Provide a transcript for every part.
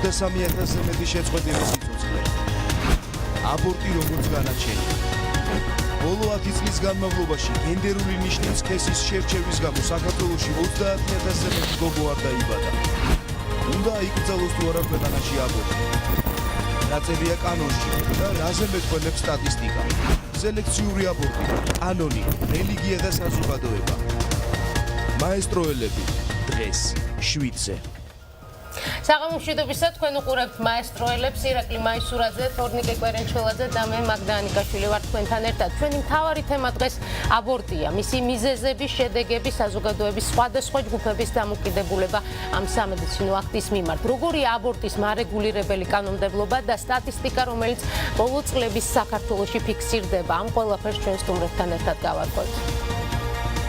23,000-ზე მეტი შეწყვეტილი სიცოცხლე. აბორტი როგორც განაჩენია. ბოლო 10 წლის განმავლობაში გენდერული ნიშნის სქესის შერჩევის გამო საქართველოში 30,000-ზე მეტი გოგო არ დაიბადა. უნდა აიკრძალოს თუ არა ქვეყანაში აბორტი. ნაწებია კანონში და რაზე მეტყველებს სტატისტიკა. სელექციური აბორტი, კანონი, რელიგია და საზოგადოება. მაესტროელები დღეს 7-ზე. საღამომშვიდობისა თქვენ უყურებთ მაესტროელებს ირაკლი მაისურაძე, თორნიკე კვერენჩელაძე და მე მაგდანიკაშვილი ვარ თქვენთან ერთად. ჩვენი მთავარი თემა დღეს აბორტია, მისი მიზეზები, შედეგები, საზოგადოების სხვადასხვა ჯგუფების დამოკიდებულება ამ სამედიცინო აქტის მიმართ. როგორია აბორტის მარეგულირებელი კანონმდებლობა და სტატისტიკა, რომელიც ბოლო წლების საქართველოში ფიქსირდება. ამ ყველაფერს ჩვენ სტუმრებთან ერთად გავარკვევთ.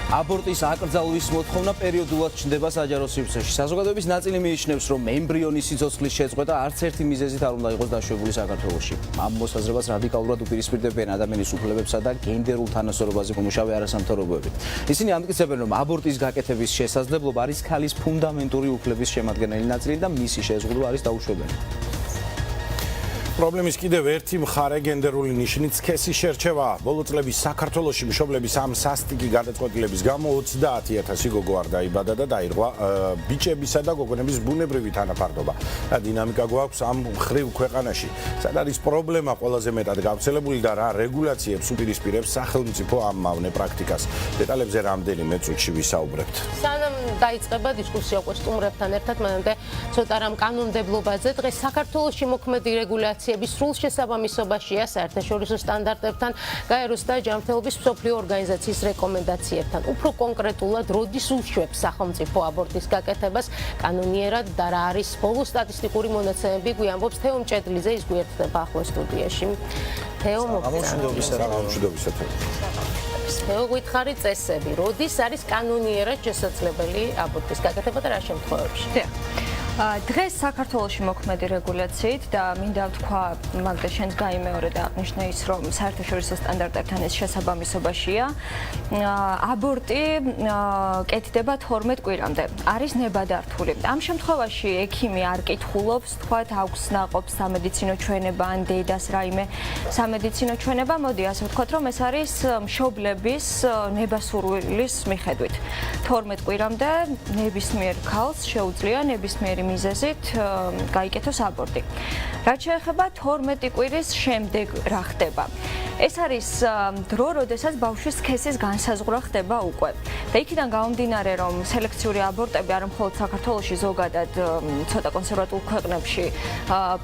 აბორტის აკრძალვის მოთხოვნა პერიოდულად ჩნდება საჯარო სივრცეში. საზოგადოების ნაწილი მიიჩნევს, რომ ემბრიონის სიცოცხლის შეწყვეტა არც ერთი მიზეზით არ უნდა იყოს დაშვებული საქართველოში. ამ მოსაზრებას რადიკალურად უპირისპირდებიან ადამიანის უფლებებსა და გენდერულ თანასწორობაზე მომუშავე არასამთავრობოები. ისინი ამტკიცებენ, რომ აბორტის გაკეთების შესაძლებლობა არის ქალის ფუნდამენტური უფლების შემადგენელი ნაწილი და მისი შეზღუდვა არის დაუშვებელი. პრობლემის კიდევ ერთი მხარე გენდერული ნიშნით სქესის შერჩევა. ბოლო წლების საქართველოში მშობლების ამ სასტიკი გადაწყვეტილების გამო 30,000 გოგო არ დაიბადა და დაირღვა ბიჭებისა და გოგონების ბუნებრივი თანაფარდობა. და დინამიკა გვაქვს ამ მხრივ ქვეყანაში. სად არის პრობლემა ყველაზე მეტად გავრცელებული და რა რეგულაციებს უპირისპირებს სახელმწიფო ამ მავნე პრაქტიკას. დეტალებზე რამდენიმე წუთში ვისაუბრებთ. სანამ დაიწყება დისკუსია უკვე სტუმრებთან ერთად, მანამდე ცოტა რამ კანონმდებლობაზე. დღეს საქართველოში მოქმედი რეგულაცია სრულ შესაბამისობაშია საერთაშორისო სტანდარტებთან, გაეროს და ჯანმრთელობის მსოფლიო ორგანიზაციის რეკომენდაციებთან. უფრო კონკრეტულად, როდის უშვებს სახელმწიფო აბორტის გაკეთებას კანონიერად და რა არის ბოლო სტატისტიკური მონაცემები, გვიამბობს თეო მჭედლიძე, ის გვერდდება ახლა სტუდიაში. თეო, გამომშვიდობისა. თეო, გითხარი წესები, როდის არის კანონიერად შესაძლებელი აბორტის გაკეთება და რა შემთხვევებში? დღეს საქართველოში მოქმედი რეგულაციით და მინდა ვთქვა, მაგდა შენს გაიმეორე და ნიშნე ის, რომ საერთაშორისო სტანდარტებთან ეს შესაბამისობაშია. აბორტი კეთდება 12 კვირამდე. არის ნებადართული. ამ შემთხვევაში ექიმი არ კითხულობს, თქვათ, აქვს ნაყოფს სამედიცინო ჩვენება ან დედას რაიმე სამედიცინო ჩვენება, მოდი ასე ვთქვათ, რომ ეს არის მშობლების ნებასურვილის მიხედვით. 12 კვირამდე ნებისმიერ ქალს შეუძლია ნებისმიერი მიზეზით გაიკეთოს აბორტი. რაც შეეხება 12 კვირის შემდეგ რა ხდება? ეს არის დრო, როდესაც ბავშვის სქესის განსაზღვრა ხდება უკვე. და იქიდან გამომდინარე, რომ სელექციური აბორტები არ მხოლოდ საქართველოში, ზოგადად ცოტა კონსერვატულ ქვეყნებში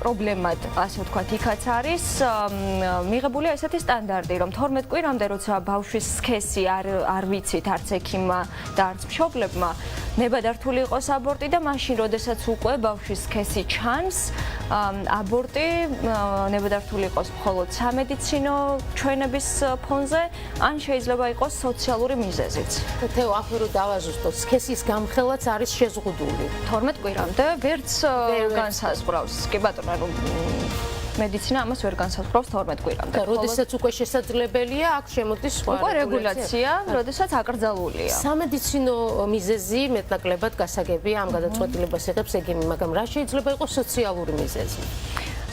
პრობლემად, ასე ვთქვათ, იქაც არის, მიღებულია ესეთი სტანდარტი, რომ 12 კვირამდე, როცა ბავშვის სქესი არ ვიცით არც ექიმმა და არც მშობლებმა, ნებადართული იყოს აბორტი და მაშინ, როდესაც უკვე ბავშვის სქესი ჩანს, აბორტი ნებადართული იყოს მხოლოდ სამედიცინო ჩვენების ფონზე, ან შეიძლება იყოს სოციალური მიზეზიც. თეო, ახლა რომ დავაზუსტოთ, სქესის გამხელაც არის შეზღუდული. 12 კვირამდე ვერც განსაზღვრავს. კი ბატონო, რომ მედიცინა ამას ვერ განსაზღვრავს 12 კვირამდე. და როდესაც უკვე შესაძლებელია, აქ შემოდის სხვა უკვე რეგულაცია, როდესაც აკრძალულია. სამედიცინო მიზეზი მეტნაკლებად გასაგებია ამ გადაწყვეტილებას იღებს ექიმი, მაგრამ რა შეიძლება იყოს სოციალური მიზეზი?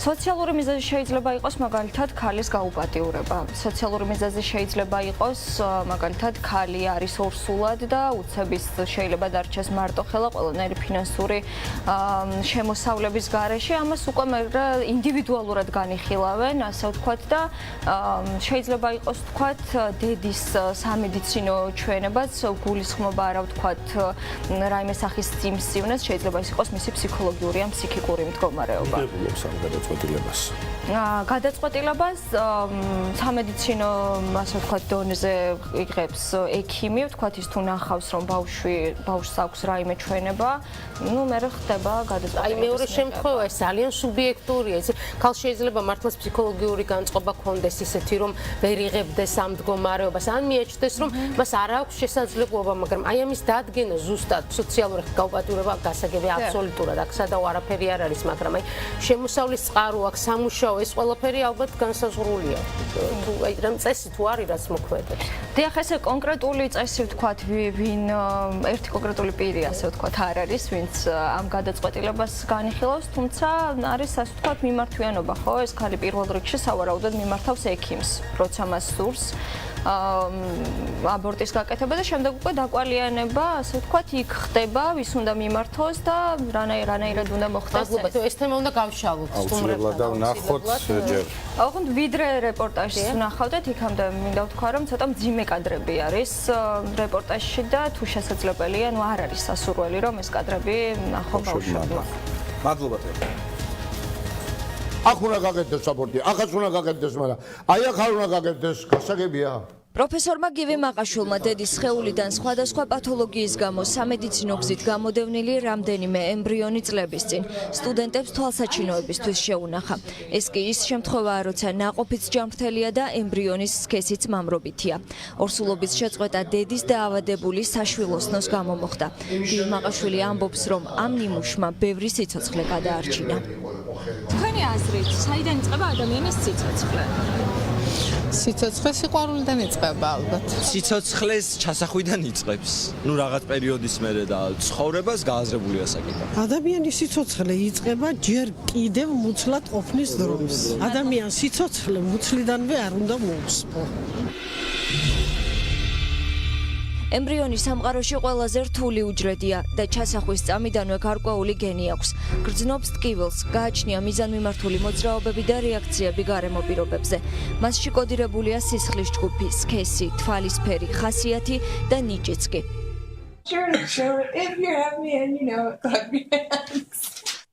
სოციალური მიზეზი შეიძლება იყოს მაგალითად ქალის გაუპატიურება. სოციალური მიზეზი შეიძლება იყოს მაგალითად ქალი არის ორსულად და უცების შეიძლება დარჩეს მარტო ხელა ყველანაირი ფინანსური შემოსავლების გარეშე. ამას უკვე ინდივიდუალურად განიხილავენ, ასე ვთქვათ და შეიძლება იყოს ვთქვათ დედის სამედიცინო ჩვენებაც გულისხმობა არა ვთქვათ რაიმე სახის სიმსივნეს, შეიძლება ის იყოს მისი ფსიქოლოგიური ან ფსიქიკური მდგომარეობა. გადაწყვეტილებას სამედიცინო ასე ვთქვათ დონეზე იღებს ექიმი, ვთქვათ ის თუ ნახავს რომ ბავშვს აქვს რაიმე ჩვენება, მე ხდება გადაწყვეტილება. აი მეორე შემთხვევა ეს ძალიან სუბიექტურია. ქალ შეიძლება მართლაც ფსიქოლოგიური განწყობა ჰქონდეს ისეთი რომ ვერ იღებდეს ამ მდგომარეობას, ან მიეჩნდეს რომ მას არ აქვს შესაძლებლობა, მაგრამ აი ამის დადგენა ზუსტად სოციალური გაუპატიურება გასაგებია აბსოლუტურად. აქ სადაო არაფერი არ არის, მაგრამ აი შემოსავლის წყარო აქ სამუშაო ეს ყველაფერი ალბათ განსაზღვრულია. თუ აი რამ წესი თუ არის რაც მოქმედებს. დიახ, ესე კონკრეტული წესი ვთქვათ, ვინ ერთი კონკრეტული პირი, ასე ვთქვათ, არ არის, ვინც ამ გადაწყვეტილებას განიხილავს, თუმცა არის ასე ვთქვათ მიმართვიანობა, ხო? ეს ქალი პირველ რიგში სავარაუდოდ მიმართავს ექიმს, როცა მას სურს აბორტის გაკეთება და შემდეგ უკვე დაკვალიანება, ასე ვთქვათ, იქ ხდება, ვის უნდა მიმართოს და რანაირად უნდა მოხდეს. მადლობა, ეს თემა უნდა გავშალოთ აუცილებლად და ვნახოთ ჯერ. ოღონდ ვიდრე რეპორტაჟს ვნახავდეთ, იქამდე მინდა ვთქვა, რომ ცოტა მძიმე კადრები არის რეპორტაჟში და თუ შესაძლებელია, არ არის სასურველი, რომ ეს კადრები ნახო ბავშვებმა. მადლობა თეო. აქ უნდა გაკეთდეს აბორტი, ახაც უნდა გაკეთდეს, მაგრამ აი აქ არ უნდა გაკეთდეს, გასაგებია. პროფესორმა გივი მაყაშვილმა დედის სხეულიდან სხვადასხვა პათოლოგიის გამო სამედიცინო გზით გამოდევნილი რამდენიმე ემბრიონი წლების წინ სტუდენტებს თვალსაჩინოებისთვის შეუნახა. ეს კი ის შემთხვევაა, როცა ნაყოფიც ჯანმრთელია და ემბრიონის სქესიც მამრობითია. ორსულობის შეწყვეტა დედის დაავადებული საშვილოსნოს გამო მოხდა. გივი მაყაშვილი ამბობს, რომ ამ ნიმუშმა ბევრი სიცოცხლე გადაარჩინა. თქვენი აზრით, საიდან იწყება ადამიანის სიცოცხლე? სიცოცხლე სიყვარულიდან იწყება ალბათ. სიცოცხლეს ჩასახვიდან იწყებს. ნუ რაღაც პერიოდის მერე და ცხოვრებას გააზრებული ასაკიდან. ადამიანის სიცოცხლე იწყება ჯერ კიდევ მუცლად ყოფნის დროს. ადამიანის სიცოცხლე მუცლიდანვე არ უნდა მოუსწრო. ემბრიონი სამყაროში ყველაზე რთული უჯრედია და ჩასახვის წამიდანვე გარკვეული გენი აქვს. გრძნობს ტკივილს, გააჩნია მიზანმიმართული მოძრაობები და რეაქციები გარემო პირობებზე. მასში კოდირებულია სისხლის ჯგუფი, სქესი, თვალისფერი, ხასიათი და ნიჭიც კი.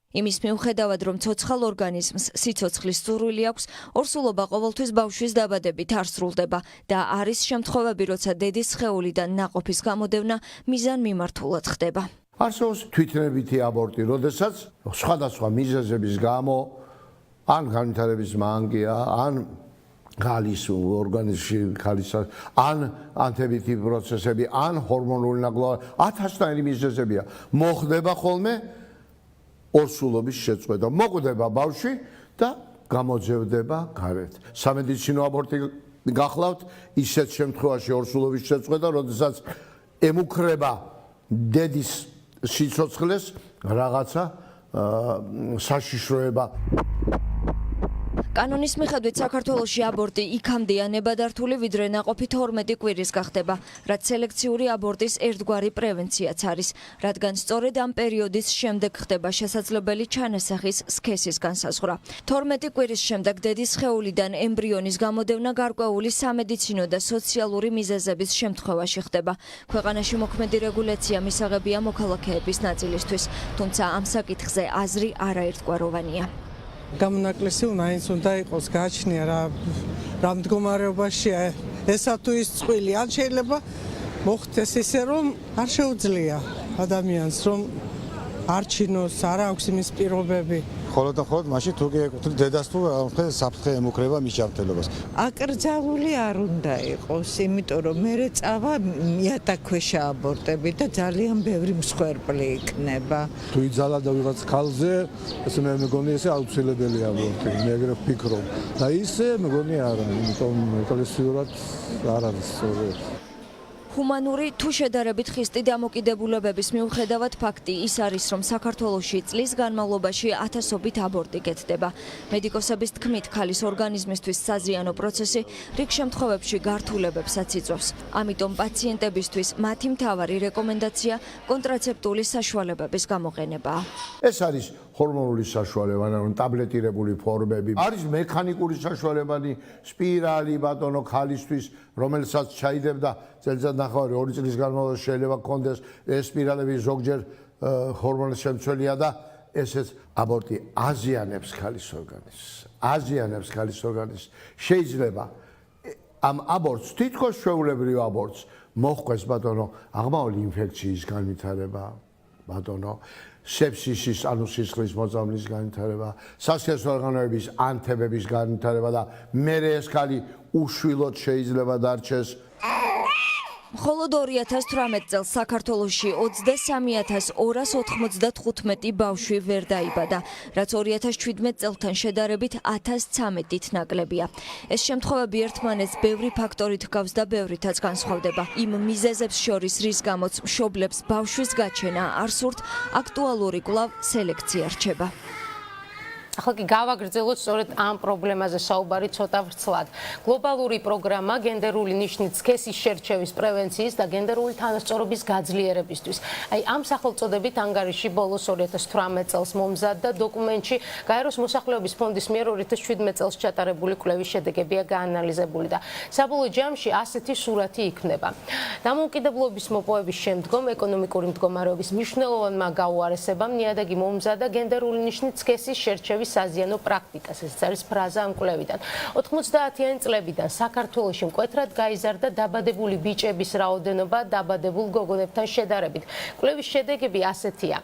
იმის მიუხედავად, რომ ცოცხალ ორგანიზმს სიცოცხლის სურვილი აქვს, ორსულობა ყოველთვის ბავშვის დაბადებით არ სრულდება და არის შემთხვევები, როცა დედის სხეულიდან ნაყოფის გამოდევნა მიზანმიმართულად ხდება. არსებობს თვითნებითი აბორტი, როდესაც სხვადასხვა მიზეზების გამო ან განვითარების მანქია, ან გალის ორგანიზმში ან ანთებითი პროცესები, ან ჰორმონული ნაკლოვანი, 1000-ნაირი მიზეზებია. მოხდება ხოლმე ორსულობის შეწყვეტა. მოკვდება ბავშვი და გამოძევდება გარეთ. სამედიცინო აბორტი გახლავთ ისეთ შემთხვევაში ორსულობის შეწყვეტა, როდესაც ემუქრება დედის სიცოცხლეს რაღაცა საშიშროება. კანონის მიხედვით საქართველოში აბორტი იქამდეა ნებადართული, ვიდრე ნაყოფი 12 კვირის გახდება, რაც სელექციური აბორტის ერთგვარი პრევენციაც არის, რადგან სწორედ ამ პერიოდის შემდეგ ხდება შესაძლებელი ჩანასახის სქესის განსაზღვრა. 12 კვირის შემდეგ დედის სხეულიდან ემბრიონის გამოდევნა გარკვეული სამედიცინო და სოციალური მიზეზების შემთხვევაში ხდება. ქვეყანაში მოქმედი რეგულაცია მისაღებია მოქალაქეების ნაწილისთვის, თუმცა ამ საკითხზე აზრი არაერთგვაროვანია. გამონაკლისი მაინც უნდა იყოს, გააჩნია რა მდგომარეობაშია ესა თუ ის წყვილი, ან შეიძლება მოხდეს ისე, რომ არ შეუძლია ადამიანს, რომ არჩინოს, არ აქვს იმის პირობები. ხოლო და ხოლოდ მაშინ თუ გეკუთვნით დედას თუ საფრთხე ემუქრება მის ჯანმრთელობას. აკრძალული არ უნდა იყოს, იმიტომ რომ მერე წავა მიატაქვეშა აბორტები და ძალიან ბევრი მსხვერპლი იქნება. თუ იძალა და ვიღაც ქალზე, ესე მე მეგონი ესე აუცილებელია აბორტი, მე ეგრე ვფიქრობ. და ისე მეგონი არა, იმიტომ ეკლესიურად არ არის სწორი. ჰუმანური თუ შედარებით ხისტი დამოკიდებულებების მიუხედავად ფაქტი ის არის, რომ საქართველოში წლის განმავლობაში ათასობით აბორტი კეთდება. მედიკოსების თქმით, ქალის ორგანიზმისთვის საზიანო პროცესი რიგ შემთხვევებში გართულებებსაც იწვევს. ამიტომ პაციენტებისთვის მათი მთავარი რეკომენდაცია კონტრაცეპტული საშუალებების გამოყენებაა. ეს არის ჰორმონული საშუალებანი, ანუ ტაბლეტირებული ფორმები. არის მექანიკური საშუალებანი, სპირალი ბატონო ქალისთვის, რომელსაც ჩაიდებდა წელიწადნახევარი 2 წლის განმავლობაში შეიძლება გქონდეს ეს სპირალები ზოგჯერ ჰორმონის შემცველია და ესეც აბორტი აზიანებს ქალის ორგანიზმს. აზიანებს ქალის ორგანიზმს. შეიძლება ამ აბორტს, თითქოს ჩვეულებრივ აბორტს მოჰყვეს ბატონო აღმავალი ინფექციის განვითარება, ბატონო სეპსისის, ანუ სისხლის მოწამვლის განვითარება, სასქესო ორგანოების ანთებების განვითარება და მერე ეს ქალი უშვილოდ შეიძლება დარჩეს. მხოლოდ 2018 წელს საქართველოში 23,295 ბავშვი ვერ დაიბადა, რაც 2017 წელთან შედარებით 1013-ით ნაკლებია. ეს შემთხვევები ერთმანეთს ბევრი ფაქტორით გავს და ბევრითაც განსხვავდება. იმ მიზეზებს შორის, რის გამოც მშობლებს ბავშვის გაჩენა არ სურთ, აქტუალური კვლავ სელექცია რჩება. ახლა კი გავაგრძელოთ სწორედ ამ პრობლემაზე საუბარი ცოტა ვრცლად. გლობალური პროგრამა გენდერული ნიშნით სქესის შერჩევის პრევენციის და გენდერული თანასწორობის გაძლიერებისთვის. აი ამ სახელწოდებით ანგარიში ბოლოს 2018 წელს მომზადდა დოკუმენტში გაეროს მოსახლეობის ფონდის მიერ 2017 წელს ჩატარებული კვლევის შედეგებია გაანალიზებული და საბოლოო ჯამში ასეთი სურათი იქნება. დამოუკიდებლობის მოპოვების შემდგომ ეკონომიკური მდგომარეობის მნიშვნელოვანმა გაუარესებამ ნიადაგი მომზადდა გენდერული ნიშნით სქესის შერჩევის საზიანო პრაქტიკას. ეს არის ფრაზა ამ კვლევიდან. 90-იანი წლებიდან საქართველოში მკვეთრად გაიზარდა დაბადებული ბიჭების რაოდენობა დაბადებულ გოგონებთან შედარებით. კვლევის შედეგები ასეთია.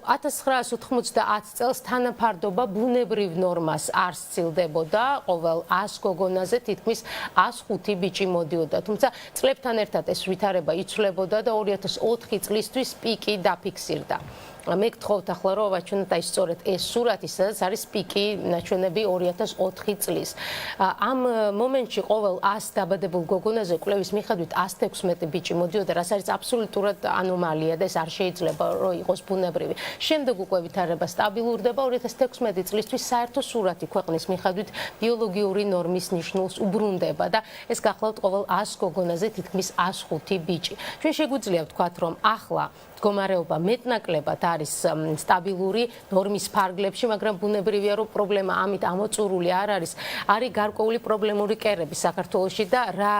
1990 წელს თანაფარდობა ბუნებრივ ნორმას არ სცილდებოდა, ყოველ 100 გოგონაზე თითქმის 105 ბიჭი მოდიოდა. თუმცა წლებთან ერთად ეს ვითარება იცვლებოდა და 2004 წლისთვის პიკი დაფიქსირდა. მე გთხოვთ ახლა რომ ვაჩვენოთ აი სწორედ ეს სურათი, სადაც არის პიკი ნაჩვენები 2004 წლის. ამ მომენტში ყოველ 100 დაბადებულ გოგონაზე კვლევის მიხედვით 116 ბიჭი მოდიოდა, რაც არის აბსოლუტურად ანომალია და ეს არ შეიძლება რომ იყოს ბუნებრივი. შემდეგ უკვე ვითარება სტაბილურდება, 2016 წლისთვის საერთო სურათი ქვეყნის მიხედვით ბიოლოგიური ნორმის ნიშნულს უბრუნდება და ეს გახლავთ ყოველ 100 გოგონაზე თითქმის 105 ბიჭი. ჩვენ შეგვიძლია ვთქვათ, რომ ახლა მდგომარეობა მეტნაკლებად არის სტაბილური ნორმის ფარგლებში, მაგრამ ბუნებრივია რომ პრობლემა ამით ამოწურული არ არის. არის გარკვეული პრობლემური კერები საქართველოში და რა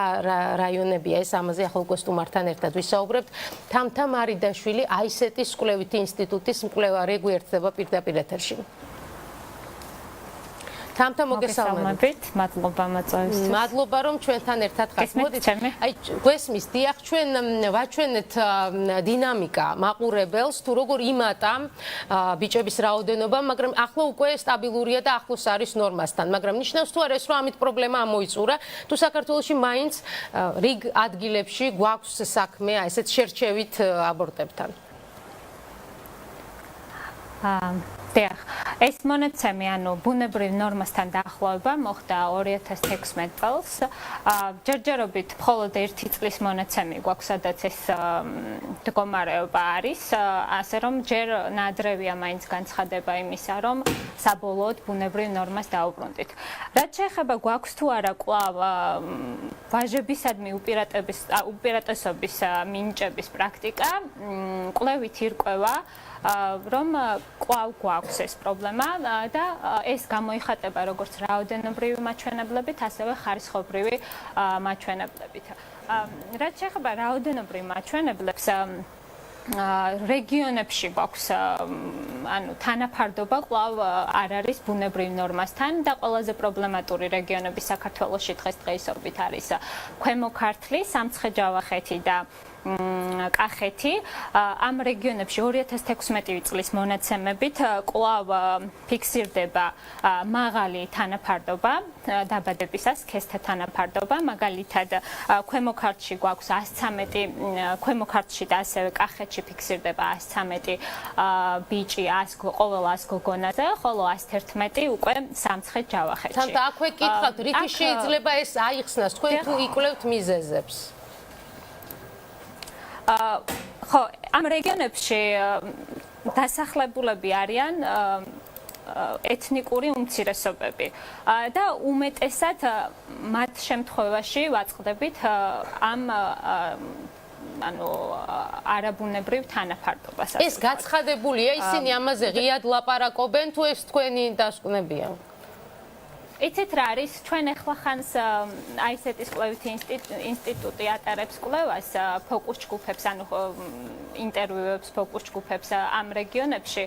რაიონებია ეს, ამაზე ახლა უკვე სტუმართან ერთად ვისაუბრებთ. თამთა მარიდაშვილი აისეტის კვლევითი ინსტიტუტის მკვლევარი გვერდება პირდაპირ ეთერში. თამთა მოგესალმებით. მადლობა მოწვევისთვის. მადლობა რომ ჩვენთან ერთად ხართ. მოდით, აი გვესმის, დიახ, ჩვენ ვაჩვენეთ დინამიკა მაყურებელს, თუ როგორ იმატა ბიჭების რაოდენობა, მაგრამ ახლა უკვე სტაბილურია და ახლოს არის ნორმასთან, მაგრამ ნიშნავს თუ არა ეს, რომ ამით პრობლემა ამოიწურა, თუ საქართველოში მაინც რიგ ადგილებში გვაქვს საქმე ესეთ შერჩევით აბორტებთან. დიახ, ეს მონაცემი, ანუ ბუნებრივ ნორმასთან დაახლოება მოხდა 2016 წელს. ჯერჯერობით მხოლოდ 1 წლის მონაცემი გვაქვს, სადაც ეს მდგომარეობა არის, ასე რომ ჯერ ნადრევია მაინც განცხადება იმისა, რომ საბოლოოდ ბუნებრივ ნორმას დაუბრუნდით. რაც შეეხება გვაქვს თუ არა კვლავ ვაჟებისადმი უპირატესობის მინიჭების პრაქტიკა, კვლევით ირკვევა, რომ კვლავ გვაქვს ეს პრობლემა და ეს გამოიხატება როგორც რაოდენობრივი მაჩვენებლებით, ასევე ხარისხობრივი მაჩვენებლებით. რაც შეეხება რაოდენობრივ მაჩვენებლებს, რეგიონებში გვაქვს ანუ თანაფარდობა კვლავ არ არის ბუნებრივ ნორმასთან და ყველაზე პრობლემატური რეგიონები საქართველოში დღესდღეობით არის ქვემო ქართლი, სამცხე-ჯავახეთი და კახეთი. ამ რეგიონებში 2016 წლის მონაცემებით კვლავ ფიქსირდება მაღალი თანაფარდობა დაბადებისას, სქესთა თანაფარდობა, მაგალითად ქვემო ქართლში გვაქვს 113, ქვემო ქართლში და ასევე კახეთში ფიქსირდება 113 ბიჭი ყოველ 100 გოგონაზე, ხოლო 111 უკვე სამცხე-ჯავახეთში. თამთა აქვე გითხავთ, რითი შეიძლება ეს აიხსნას, თქვენ თუ იკვლევთ მიზეზებს? ხო, ამ რეგიონებში დასახლებულები არიან ეთნიკური უმცირესობები და უმეტესად მათ შემთხვევაში ვაწყდებით ამ ანუ არაბუნებრივ თანაფარდობას. ეს გაცხადებულია, ისინი ამაზე ღიად ლაპარაკობენ თუ ეს თქვენი დასკვნებია? იცით რა არის, ჩვენ ახლახანს აისეტის კვლევითი ინსტიტუტი ატარებს კვლევას, ფოკუს ჯგუფებს, ანუ ინტერვიუებს ფოკუს ჯგუფებს ამ რეგიონებში.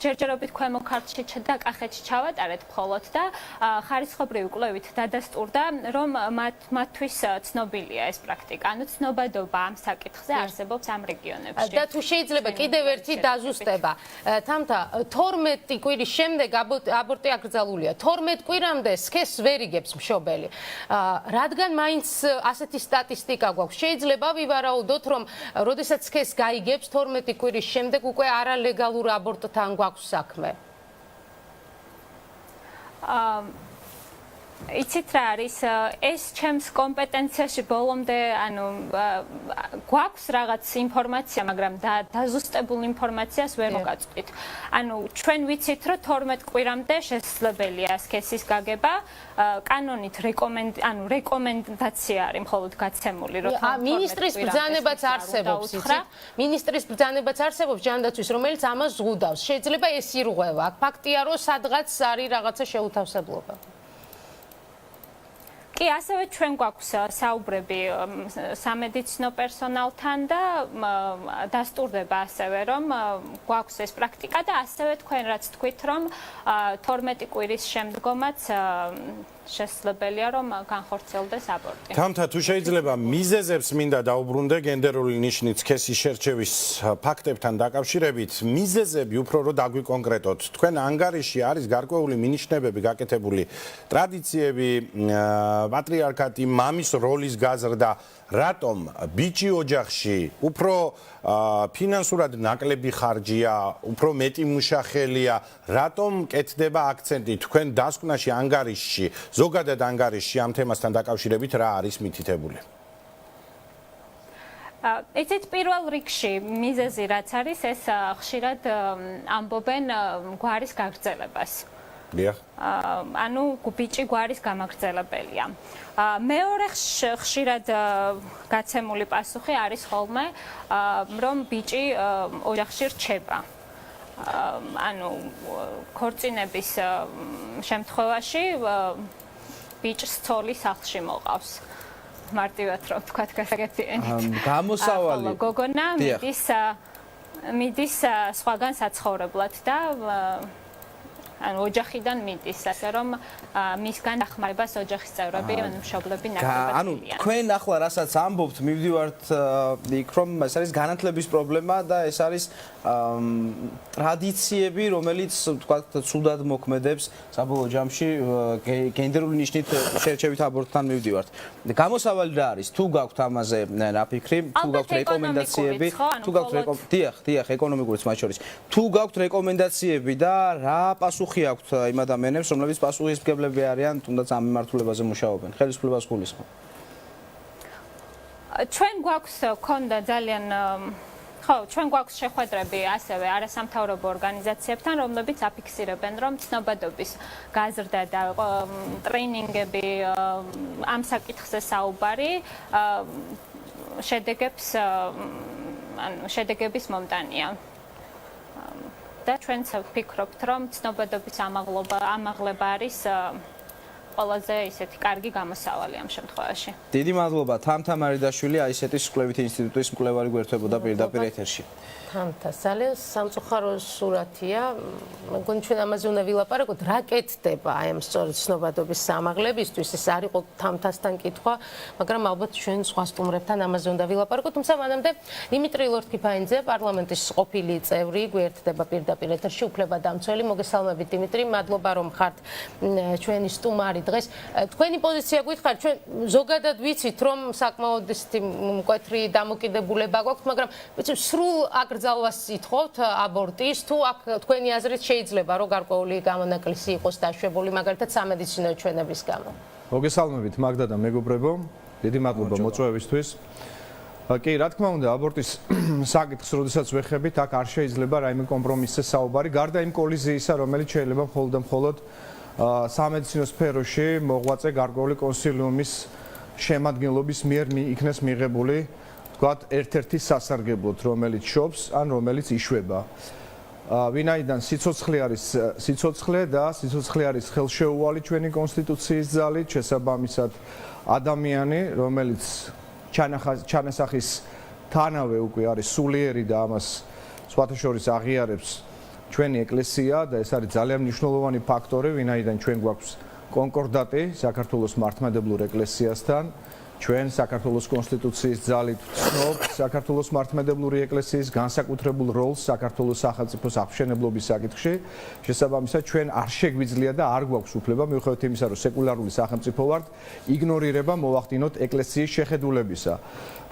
ჯერჯერობით ქვემო ქართლში და კახეთში ჩავატარეთ მხოლოდ და ხარისხობრივი კვლევით დადასტურდა, რომ მათთვის ცნობილია ეს პრაქტიკა, ანუ ცნობადობა ამ საკითხზე არსებობს ამ რეგიონებში. და თუ შეიძლება კიდევ ერთი დაზუსტება. თამთა 12 კვირის შემდეგ აბორტი აკრძალულია. 12 კვირა ამბობდე სქესს ვერ იგებს მშობელი. რადგან მაინც ასეთი სტატისტიკა გვაქვს, შეიძლება ვივარაუდოთ, რომ როდესაც სქესს გაიგებს 12 კვირის შემდეგ უკვე არალეგალურ აბორტთან გვაქვს საქმე. იცით რა არის ეს ჩემს კომპეტენციაში ბოლომდე ანუ გვაქვს რაღაც ინფორმაცია, მაგრამ დაზუსტებულ ინფორმაციას ვერ მოგაწყვით. ანუ ჩვენ ვიცით, რომ 12 კვირამდე შესაძლებელია სქესის გაგება, კანონით რეკომენდაცია არის მხოლოდ გაცემული, რომ მინისტრის ბრძანებაც არსებობს, იცით? მინისტრის ბრძანებაც არსებობს ჯანდაცვის, რომელიც ამას ზღუდავს. შეიძლება ეს ირღვევა. ფაქტია, რომ სადღაც არის რაღაცა შეუთავსებლობა. კი, ასევე ჩვენ გვაქვს საუბრები სამედიცინო პერსონალთან და დასტურდება ასევე, რომ გვაქვს ეს პრაქტიკა და ასევე თქვენ რაც თქვით, რომ 12 კვირის შემდგომაც შესაძლებელია, რომ განხორციელდეს აბორტი. თამთა, თუ შეიძლება მიზეზებს მინდა დაუბრუნდე გენდერული ნიშნით სქესის შერჩევის ფაქტებთან დაკავშირებით, მიზეზები უფრო რომ დაგვიკონკრეტოთ. თქვენ ანგარიში არის გარკვეული მინიშნებები, გაკეთებული ტრადიციები, პატრიარქატი, მამის როლის გაზრდა, რატომ ბიჭი ოჯახში უფრო ფინანსურად ნაკლები ხარჯია, უფრო მეტი მუშახელია, რატომ კეთდება აქცენტი თქვენ დასკვნაში ანგარიშში, ზოგადად ანგარიშში ამ თემასთან დაკავშირებით რა არის მითითებული? იცით, პირველ რიგში მიზეზი რაც არის, ეს ხშირად ამბობენ გვარის გაგრძელებას. ანუ ბიჭი გვარის გამაგრძელებელია. მეორე ხშირად გაცემული პასუხი არის ხოლმე, რომ ბიჭი ოჯახში რჩება. ანუ ქორწინების შემთხვევაში ბიჭს ცოლი სახლში მოყავს. მარტივად რომ თქვა გასაგებიანით. გამოსავალი. გოგონა მიდის სხვაგან საცხოვრებლად და ანუ ოჯახიდან მიდის, ასე რომ მისგან დახმარებას ოჯახის წევრები, მშობლები ნაკლებად ანუ თქვენ ახლა რასაც ამბობთ, მივდივართ იქ რომ ეს არის განათლების პრობლემა და ეს არის ტრადიციები, რომელიც თქვათ ცუდად მოქმედებს საბოლოო ჯამში გენდერული ნიშნით შერჩევით აბორტთან მივდივართ. გამოსავალი რა არის? თუ გაქვთ ამაზე ნაფიქრი, თუ გაქვთ რეკომენდაციები, თუ გაქვთ დიახ, ეკონომიკურიც მათ შორის. თუ გაქვთ რეკომენდაციები და რა პასუხი აქვთ იმ ადამიანებს, რომლებიც პასუხისმგებლები არიან, თუნდაც ამ მიმართულებაზე მუშაობენ. ხელისუფლებას გულისხმობ. ჩვენ გვაქვს ქონდა ძალიან ხო, ჩვენ გვაქვს შეხვედრები ასევე არასამთავრობო ორგანიზაციებთან, რომლებიც აფიქსირებენ, რომ ცნობადობის გაზრდა და ტრეინინგები ამ საკითხზე საუბარი შედეგების მომტანია. და ჩვენც ვფიქრობთ, რომ ცნობადობის ამაღლება არის ყველაზე ისეთი კარგი გამოსავალი ამ შემთხვევაში. დიდი მადლობა. თამთა მარიდაშვილი, აისეტის კვლევითი ინსტიტუტის მკვლევარი გვერდებოდა პირდაპირ ეთერში. თამთა, ძალიან სამწუხარო სურათია. მეგონი ჩვენ ამაზე უნდა ვილაპარაკოთ, რა კეთდება აი ამ სწორედ ცნობადობის სამაღლებისთვის. ეს არ იყო თამთასთან კითხვა, მაგრამ ალბათ ჩვენ სხვა სტუმრებთან ამაზე უნდა ვილაპარაკოთ. თუმცა მანამდე დიმიტრი ლორთქიფაინძე, პარლამენტის ყოფილი წევრი, გვერდება პირდაპირ ეთერში, უფლებადამცველი. მოგესალმებით დიმიტრი, მადლობა რომ ხართ ჩვენი სტუმარი დღეს. თქვენი პოზიცია გითხარით, ჩვენ ზოგადად ვიცით, რომ საკმაოდ ისეთი მკვეთრი დამოკიდებულება გვაქვს, მაგრამ ვიცი სრულ აკრძალვას ითხოვთ აბორტის, თუ აქ თქვენი აზრით შეიძლება რომ გარკვეული გამონაკლისი იყოს დაშვებული, მაგალითად სამედიცინო ჩვენების გამო. მოგესალმებით მაგდა და მეგობრებო, დიდი მადლობა მოწვევისთვის. კი, რა თქმა უნდა, აბორტის საკითხს როდესაც ვეხებით, აქ არ შეიძლება რაიმე კომპრომისზე საუბარი, გარდა იმ კოლიზიისა, რომელიც შეიძლება მხოლოდ და მხოლოდ სამედიცინო სფეროში მოღვაწე გარკვეული კონსილიუმის შემადგენლობის მიერ იქნეს მიღებული, თქვათ, ერთ-ერთი სასარგებლოდ, რომელიც შობს, ან რომელიც იშვება. ვინაიდან სიცოცხლე არის სიცოცხლე და სიცოცხლე არის ხელშეუვალი ჩვენი კონსტიტუციის ძალით, შესაბამისად ადამიანი, რომელიც ჩანასახის თანავე უკვე არის სულიერი და ამას სხვათა შორის აღიარებს ჩვენი ეკლესია და ეს არის ძალიან მნიშვნელოვანი ფაქტორი, ვინაიდან ჩვენ გვაქვს კონკორდატი საქართველოს მართლმადებლურ ეკლესიასთან. ჩვენ საქართველოს კონსტიტუციის ძალით ვცნობ საქართველოს მართლმადიდებლური ეკლესიის განსაკუთრებულ როლს საქართველოს სახელმწიფოს აღმშენებლობის საკითხში. შესაბამისად, ჩვენ არ შეგვიძლია და არ გვაქვს უფლება, მიუხედავად იმისა, რომ სეკულარული სახელმწიფო ვართ, იგნორირება მოვახდინოთ ეკლესიის შეხედულებისა.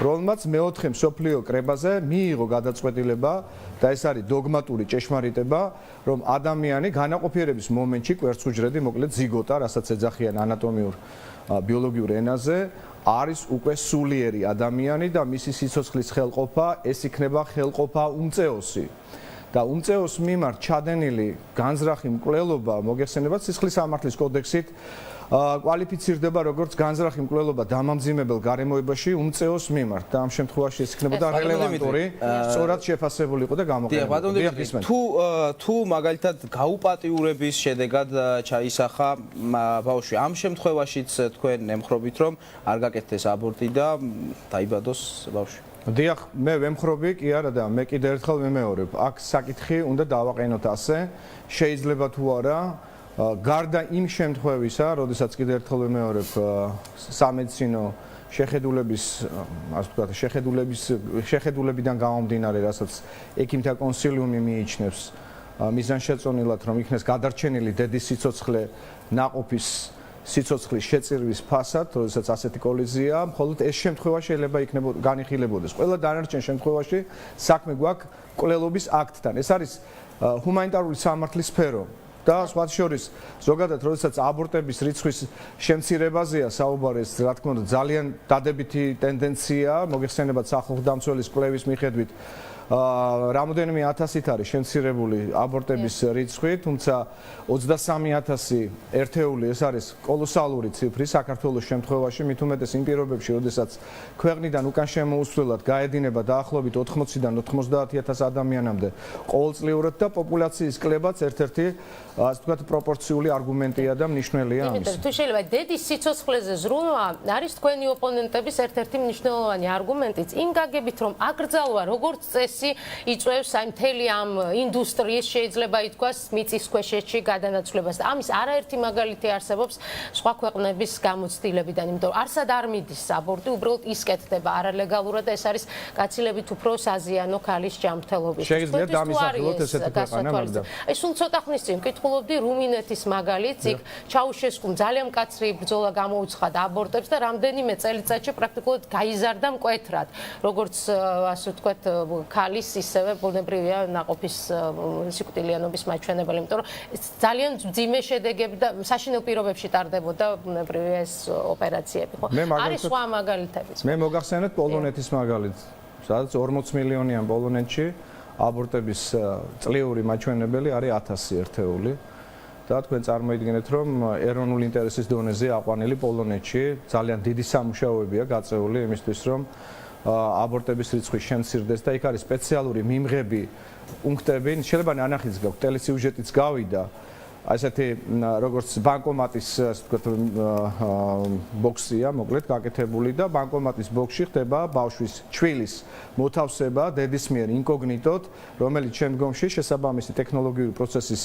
რომელმაც მეოთხე მსოფლიო კრებაზე მიიღო გადაწყვეტილება და ეს არის დოგმატური ჭეშმარიტება, რომ ადამიანი განაყოფიერების მომენტში კვერცხუჯრედი, მოკლედ ზიგოტა, რასაც ეძახიან ანატომიურ ბიოლოგიურ ენაზე, არის უკვე სულიერი ადამიანი და მისი სიცოცხლის ხელყოფა ეს იქნება ხელყოფა უმწეოსი. და უმწეოს მიმართ ჩადენილი განზრახი მკვლელობა მოგეხსენებათ სისხლის სამართლის კოდექსით კვალიფიცირდება როგორც განზრახი მკვლელობა დამამძიმებელ გარემოებაში უმწეოს მიმართ და ამ შემთხვევაში ეს იქნებოდა რელევანტური, სწორად შეფასებული იყო და გამოყენებული. თუ მაგალითად გაუპატიურების შედეგად ჩაისახა ბავშვი, ამ შემთხვევაშიც თქვენ ემხრობით რომ არ გაკეთდეს აბორტი და დაიბადოს ბავშვი. დიახ, მე ვემხრობი კი არა და მე კიდევ ერთხელ ვიმეორებ, აქ საკითხი უნდა დავაყენოთ ასე, შეიძლება თუ არა გარდა იმ შემთხვევისა, როდესაც კიდევ ერთხელ ვიმეორებ სამედიცინო შეხედულებიდან გამომდინარე, რასაც ექიმთა კონსილიუმი მიიჩნევს მიზანშეწონილად, რომ იქნეს გადარჩენილი დედის სიცოცხლე ნაყოფის სიცოცხლის შეწირვის ფასად, როდესაც ასეთი კოლიზია, მხოლოდ ეს შემთხვევა შეიძლება განიხილებოდეს. ყველა დანარჩენ შემთხვევაში საქმე გვაქვს მკვლელობის აქტთან. ეს არის ჰუმანიტარული სამართლის სფერო. და სხვა შორის ზოგადად როდესაც აბორტების რიცხვის შემცირებაზეა საუბარი, ეს რა თქმა უნდა ძალიან დადებითი ტენდენცია, მოგეხსენებათ სახელმწიფოს კვლევის მიხედვით რამოდენიმე ათასით არის შემცირებული აბორტების რიცხვი, თუმცა 23,000 ერთეული ეს არის კოლოსალური ციფრი საქართველოს შემთხვევაში, მით უმეტეს იმ პირობებში, როდესაც ქვეყნიდან უკან შემოუსვლელად გაედინება დაახლოებით 80-დან 90,000 ადამიანამდე ყოველწლიურად და პოპულაციის კლებაც ერთ-ერთი ასე ვთქვათ პროპორციული არგუმენტია და მნიშვნელია ამის. თუ შეიძლება დედის სიცოცხლეზე ზრუნვა არის თქვენი ოპონენტების ერთ-ერთი მნიშვნელოვანი არგუმენტიც იმ გაგებით, რომ აკრძალვა როგორც წესი იწვევს აი მთელი ამ ინდუსტრიის შეიძლება ითქვას მიწისქვეშეთში გადანაცვლებას და ამის არაერთი მაგალითი არსებობს სხვა ქვეყნების გამოცდილებიდან, იმიტომ რომ არსად არ მიდის აბორტი, უბრალოდ ისკეთდება არალეგალურად და ეს არის გაცილებით უფრო საზიანო ქალის ჯანმრთელობის. შეიძლება დამისახილოთ ესეთი ქვეყანა, მაგრამ აი სულ ცოტა ხნის წინ ვკითხულობდი რუმინეთის მაგალითს, იქ ჩაუშესკუმ ძალიან მკაცრი ბრძოლა გამოუცხადა აბორტებს და რამდენიმე წელიწადში პრაქტიკულად გაიზარდა მკვეთრად, როგორც ასე ვთქვათ ქალის ისევე ბუნებრივია ნაყოფის სიკვდილიანობის მაჩვენებელი, იმიტომ რომ ძალიან მძიმე შედეგები და საშინელ პირობებში ტარდებოდა ბუნებრივია ეს ოპერაციები, ხო? არის სხვა მაგალითებიც. მე მოგახსენეთ პოლონეთის მაგალითს, სადაც 40 მილიონიან პოლონეთში აბორტების წლიური მაჩვენებელი არის 1000 ერთეული. და თქვენ წარმოიდგინეთ, რომ ეროვნული ინტერესის დონეზე აყვანილი პოლონეთში ძალიან დიდი სამუშაოებია გაწეული იმისთვის, რომ აბორტების რიცხვი შემცირდეს და იქ არის სპეციალური მიმღები პუნქტები, შეიძლება ნანახიც გაქვთ, ტელესიუჟეტიც გავიდა, ასეთი როგორც ბანკომატის ასე ვთქვათ ბოქსია, მოკლედ გაკეთებული და ბანკომატის ბოქსში ხდება ბავშვის ჩვილის მოთავსება დედის მიერ ინკოგნიტოდ, რომელიც შემდგომში შესაბამისი ტექნოლოგიური პროცესის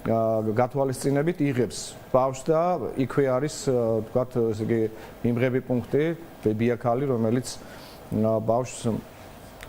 გათვალისწინებით იღებს ბავშვს და იქვე არის ვთქვათ ესე იგი მიმღები პუნქტი, ბიაქალი, რომელიც ბავშვს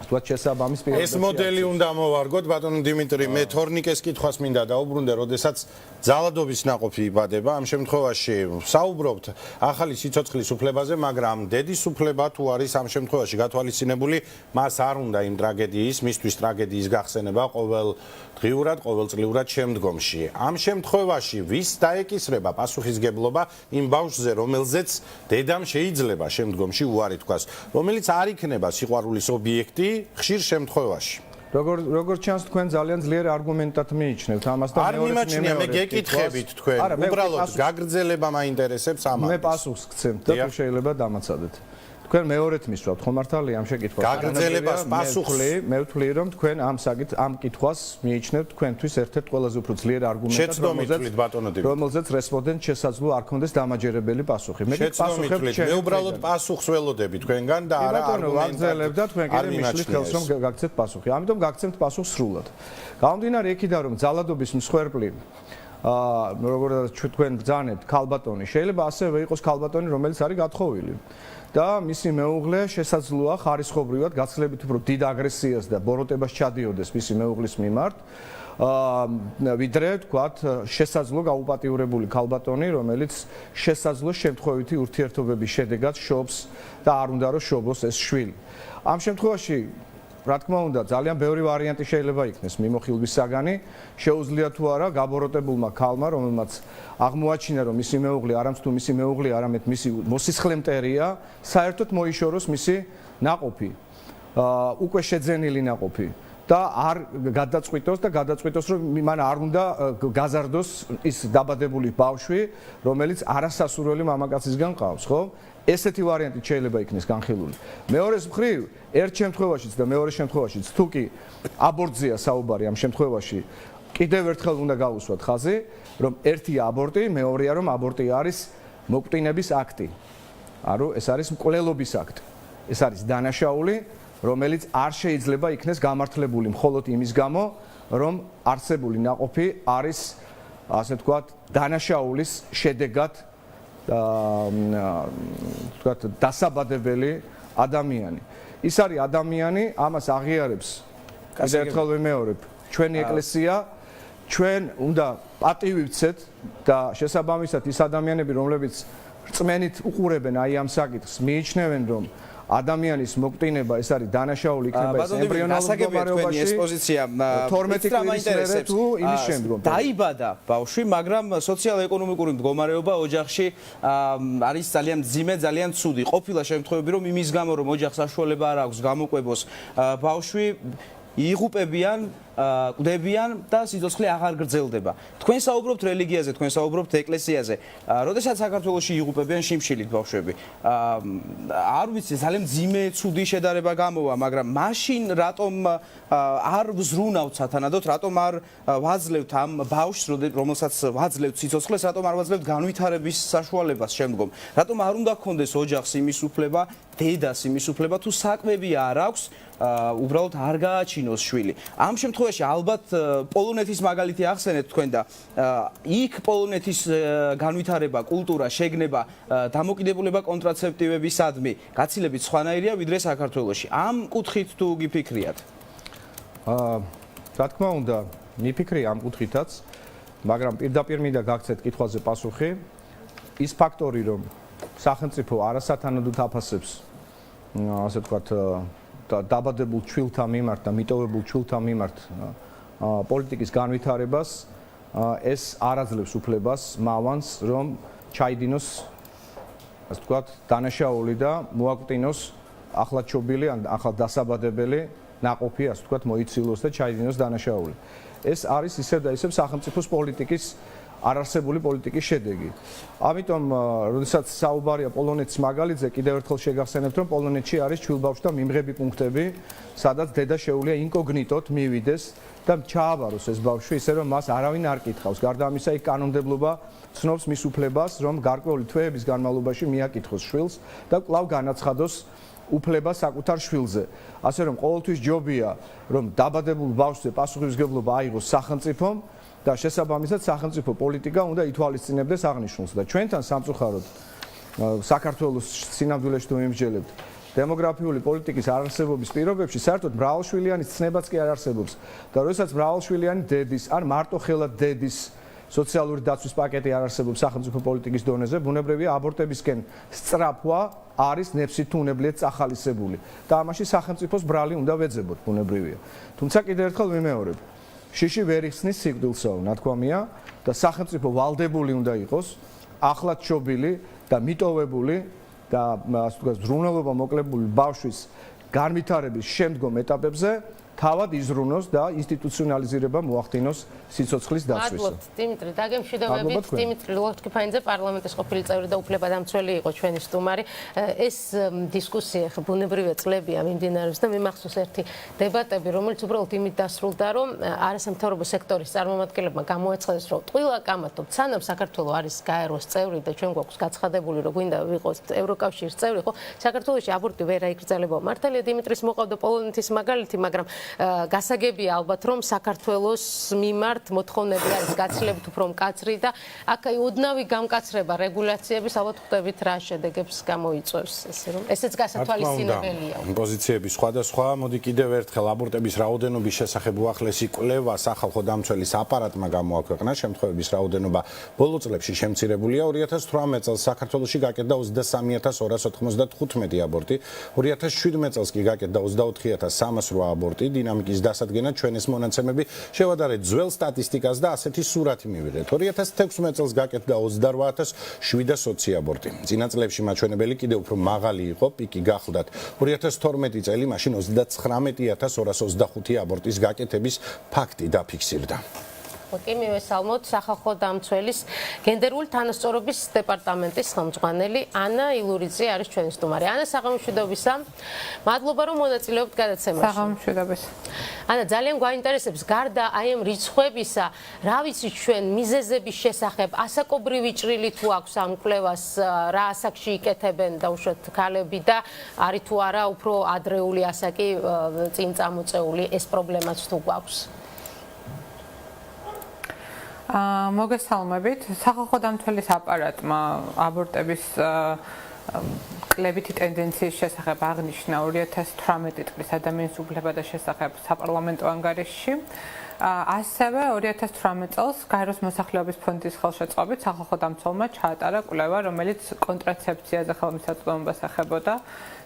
ვთქვათ შესაბამის პირობებში. ეს მოდელი უნდა მოვარგოთ, ბატონო დიმიტრი, მე თორნიკეს კითხვას მინდა დაუბრუნდე, როდესაც ძალადობის ნაყოფი იბადება, ამ შემთხვევაში საუბრობთ ახალი სიცოცხლის უფლებაზე, მაგრამ დედის უფლება თუ არის ამ შემთხვევაში გათვალისწინებული, მას არ უნდა იმ ტრაგედიის, მისთვის ტრაგედიის გახსენება ყოველდღიურად, ყოველწლიურად შემდგომში. ამ შემთხვევაში ვის დაეკისრება პასუხისგებლობა იმ ბავშვზე, რომელზეც დედამ შეიძლება შემდგომში უარი თქვას, რომელიც არ იქნება სიყვარულის ობიექტი ხშირ შემთხვევაში. როგორ ჩანს თქვენ ძალიან ძლიერ არგუმენტად მიიჩნევთ ამას და არ მიმაჩნია, მე გეკითხებით თქვენ, უბრალოდ გაგრძელება მაინტერესებს ამას. მე პასუხს გცემთ და თუ შეიძლება დამაცადეთ. თქვენ მეორეთ მისვავთ, ხო მართალია ამ შეკითხვას? გაგრძელებას პასუხს მე ვთვლი, რომ თქვენ ამ კითხვას მიიჩნევთ თქვენთვის ერთ-ერთ ყველაზე უფრო ძლიერ არგუმენტად, რომელზეც რესპონდენტს შესაძლოა არ ქონდეს დამაჯერებელი პასუხი. მე უბრალოდ პასუხს ველოდები თქვენგან და არა არგუმენტად და თქვენ კიდე მიშლით ხელს რომ გაგცეთ პასუხი. ამიტომ გაგცემთ პასუხს სრულად. გამომდინარე იქიდან, რომ ძალადობის მსხვერპლი როგორც თქვენ ბრძანებთ ქალბატონი, შეიძლება ასევე იყოს ქალბატონი, რომელიც არის გათხოვილი. და მისი მეუღლე შესაძლოა ხარისხობრივად გაცილებით უფრო დიდ აგრესიას და ბოროტებას ჩადიოდეს მისი მეუღლის მიმართ. ვიდრე თქვათ შესაძლო გაუპატიურებული ქალბატონი, რომელიც შესაძლო შემთხვევითი ურთიერთობების შედეგად შობს და არ უნდა რომ შობოს ეს შვილი. ამ შემთხვევაში რა თქმა უნდა ძალიან ბევრი ვარიანტი შეიძლება იქნეს მიმოხილვის საგანი, შეუძლია თუ არა გაბოროტებულმა ქალმა, რომელმაც აღმოაჩინა რომ მისი მეუღლე არამც თუ მისი მეუღლე, არამედ მისი მოსისხლე მტერია, საერთოდ მოიშოროს მისი ნაყოფი, უკვე შეძენილი ნაყოფი. და არ გადაწყვიტოს რომ მან არ უნდა გაზარდოს ის დაბადებული ბავშვი, რომელიც არასასურველი მამაკაცისგან ყავს, ხო? ესეთი ვარიანტი შეიძლება იქნეს განხილული. მეორეს მხრივ, ერთ შემთხვევაშიც და მეორე შემთხვევაშიც, თუ კი აბორტზეა საუბარი ამ შემთხვევაში, კიდევ ერთხელ უნდა გავუსვათ ხაზი, რომ ერთია აბორტი, მეორეა რომ აბორტი არის მოკვდინების აქტი. ანუ ეს არის მკვლელობის აქტი. ეს არის დანაშაული, რომელიც არ შეიძლება იქნეს გამართლებული მხოლოდ იმის გამო, რომ არსებული ნაყოფი არის, ასე ვთქვათ, დანაშაულის შედეგად ვთქვათ, დასაბადებელი ადამიანი. ის არის ადამიანი, ამას აღიარებს კიდევ ერთხელ ვიმეორებ, ჩვენი ეკლესია, ჩვენ უნდა პატივი ვცეთ და შესაბამისად ის ადამიანები, რომლებიც რწმენით უყურებენ აი ამ საკითხს, მიიჩნევენ, რომ ადამიანის მოკვდინება ეს არის დანაშაული იქნება ეს ემბრიონალურ მდგომარეობაში ეს პოზიცია 12 კვირის მერე თუ იმის შემდგომ დაიბადა ბავშვი, მაგრამ სოციალ-ეკონომიკური მდგომარეობა ოჯახში არის ძალიან მძიმე, ძალიან ცუდი. ყოფილა შემთხვევები, რომ იმის გამო, რომ ოჯახს საშუალება არ აქვს გამოკვებოს ბავშვი, იღუპებიან, კვდებიან და სიცოცხლე აღარ გრძელდება. თქვენ საუბრობთ რელიგიაზე, თქვენ საუბრობთ ეკლესიაზე. როდესაც საქართველოში იღუპებიან შიმშილით ბავშვები, არ ვიცი, ძალიან მძიმე, ცუდი შედარება გამოვა, მაგრამ მაშინ რატომ არ ვზრუნავთ სათანადოდ, რატომ არ ვაძლევთ ამ ბავშვს, რომელსაც ვაძლევთ სიცოცხლეს, რატომ არ ვაძლევთ განვითარების საშუალებას შემდგომ? რატომ არ უნდა გქონდეს ოჯახს იმის უფლება, დედას იმის უფლება, თუ საკვები არ აქვს, უბრალოდ არ გააჩინოს შვილი. ამ შემთხვევაში ალბათ პოლონეთის მაგალითი ახსენეთ თქვენ და იქ პოლონეთის განვითარება, კულტურა, შეგნება, დამოკიდებულება კონტრაცეპტივებისადმი გაცილებით სხვანაირია ვიდრე საქართველოში. ამ კუთხით თუ გიფიქრიათ? რა თქმა უნდა, მიფიქრია ამ კუთხითაც, მაგრამ პირდაპირ მინდა გაგცეთ კითხვაზე პასუხი. ის ფაქტორი, რომ სახელმწიფო არასათანადოდ აფასებს, ასე ვთქვათ, დაბადებულ ჩვილთა მიმართ და მიტოვებულ ჩვილთა მიმართ პოლიტიკის განვითარებას, ეს არ აძლევს უფლებას მავანს, რომ ჩაიდინოს, ასე ვთქვათ, დანაშაული და მოაკვდინოს ახლად ჩობილი ან ახლად დასაბადებელი ნაყოფი, ასე ვთქვათ, მოიცილოს და ჩაიდინოს დანაშაული. ეს არის ისევ და ისევ სახელმწიფოს პოლიტიკის არარსებული პოლიტიკის შედეგი. ამიტომ, როდესაც საუბარია პოლონეთის მაგალითზე, კიდევ ერთხელ შეგახსენებთ, რომ პოლონეთში არის ჩვილბავშვთა მიმღები პუნქტები, სადაც დედა შეუძლია ინკოგნიტოდ მივიდეს და ჩააბაროს ეს ბავშვი, ისე რომ მას არავინ არ კითხავს. გარდა ამისა, იქ კანონმდებლობა ცნობს მის უფლებას, რომ გარკვეული თვეების განმავლობაში მიაკითხოს შვილს და კვლავ განაცხადოს უფლება საკუთარ შვილზე. ასე რომ ყოველთვის ჯობია, რომ დაბადებულ ბავშვზე პასუხისმგებლობა აიღოს სახელმწიფომ და შესაბამისად სახელმწიფო პოლიტიკა უნდა ითვალისწინებდეს აღნიშნულს და ჩვენთან სამწუხაროდ საქართველოს სინამდვილეში თუ მიმსჯელებთ დემოგრაფიული პოლიტიკის არარსებობის პირობებში საერთოდ მრავალშვილიანი ცნებაც კი არ არსებობს და როდესაც მრავალშვილიანი დედის ან მარტო ხელად დედის სოციალური დაცვის პაკეტი არ არსებობს სახელმწიფო პოლიტიკის დონეზე, ბუნებრივია აბორტებისკენ სწრაფვა არის ნებსით თუ უნებლიეთ წახალისებული და ამაში სახელმწიფოს ბრალი უნდა ვეძებოთ, ბუნებრივია. თუმცა კიდევ ერთხელ ვიმეორებ, შიში ვერ იხსნის სიკვდილსაო, ნათქვამია და სახელმწიფო ვალდებული უნდა იყოს ახლად ჩობილი და მიტოვებული და ასე ვთქვათ, ზრუნველობა მოკლებული ბავშვის განვითარების შემდგომ ეტაპებზე თავად იზრუნოს და ინსტიტუციონალიზირება მოახდინოს სიცოცხლის დაცვის. მადლობთ, დიმიტრი, დაგემშვიდობებით. დიმიტრი ლოჩკიფანიძე, პარლამენტის ყოფილი წევრი და უფლებადამცველი იყო ჩვენი სტუმარი. ეს დისკუსია ხა ბუნებრივია წლებია მიმდინარეობს და მიმახსოვს ერთი დებატები, რომელიც უბრალოდ იმით დასრულდა, რომ არასამთავრობო სექტორის წარმომადგენლებმა გამოაცხადეს, რომ ტყუილა კამათობთ, სანამ საქართველოს არის გაეროს წევრი და ჩვენ გვაქვს გაცხადებული, რომ გვინდა ვიყოს ევროკავშირის წევრი, ხო? საქართველოში აბორტი ვერ აიგრძელებოდა. მართალია დიმიტრის მოყავდა პოლონეთის მაგალითი, მაგრამ გასაგებია ალბათ რომ საქართველოს მიმართ მოთხოვნები არის გაცილებით უფრო მკაცრი და აქ აი ოდნავი გამკაცრება რეგულაციების ალბათ ხვდებით რა შედეგებს გამოიწვევს ესე რომ ესეც გასათვალისწინებელია. პოზიციები სხვადასხვა. მოდი კიდევ ერთხელ აბორტების რაოდენობის შესახებ უახლესი კვლევა სახალხო დამცველის აპარატმა გამოაქვეყნა. შემთხვევების რაოდენობა ბოლო წლებში შემცირებულია. 2018 წელს საქართველოში გაკეთდა 23295 აბორტი, 2017 წელს კი გაკეთდა 24308 აბორტი. დინამიკის დასადგენად ჩვენ ეს მონაცემები შევადარეთ ძველ სტატისტიკას და ასეთი სურათი მივიღეთ. 2016 წელს გაკეთდა 28720 აბორტი. წინა წლებში მაჩვენებელი კიდევ უფრო მაღალი იყო, პიკი გახლდათ 2012 წელი, მაშინ 39225 აბორტის გაკეთების ფაქტი დაფიქსირდა. კი მივესალმოთ სახალხო დამცველის გენდერული თანასწორობის დეპარტამენტის ხელმძღვანელი ანა ილურიძე არის ჩვენი სტუმარი. ანა, საღამოშვიდობისა. მადლობა რომ მონაწილეობთ გადაცემაში. საღამოშვიდობის. ანა, ძალიან გვაინტერესებს გარდა აი ამ რიცხვებისა, რა ვიცით ჩვენ მიზეზების შესახებ, ასაკობრივი ჭრილი თუ აქვს ამ კვლევას, რა ასაკში იკეთებენ დაუშვათ ქალები და არის თუ არა უფრო ადრეული ასაკი წინ წამოწეული ეს პრობლემაც თუ გვაქვს. მოგესალმებით. სახალხო დამცველის აპარატმა აბორტების კლებითი ტენდენციის შესახებ აღნიშნა 2018 წლის ადამიანის უფლებათა შესახებ საპარლამენტო ანგარიშში. ასევე 2018 წელს გაეროს მოსახლეობის ფონდის ხელშეწყობით სახალხო დამცველმა ჩაატარა კვლევა, რომელიც კონტრაცეფციაზე ხელმისაწვდომობას ეხებოდა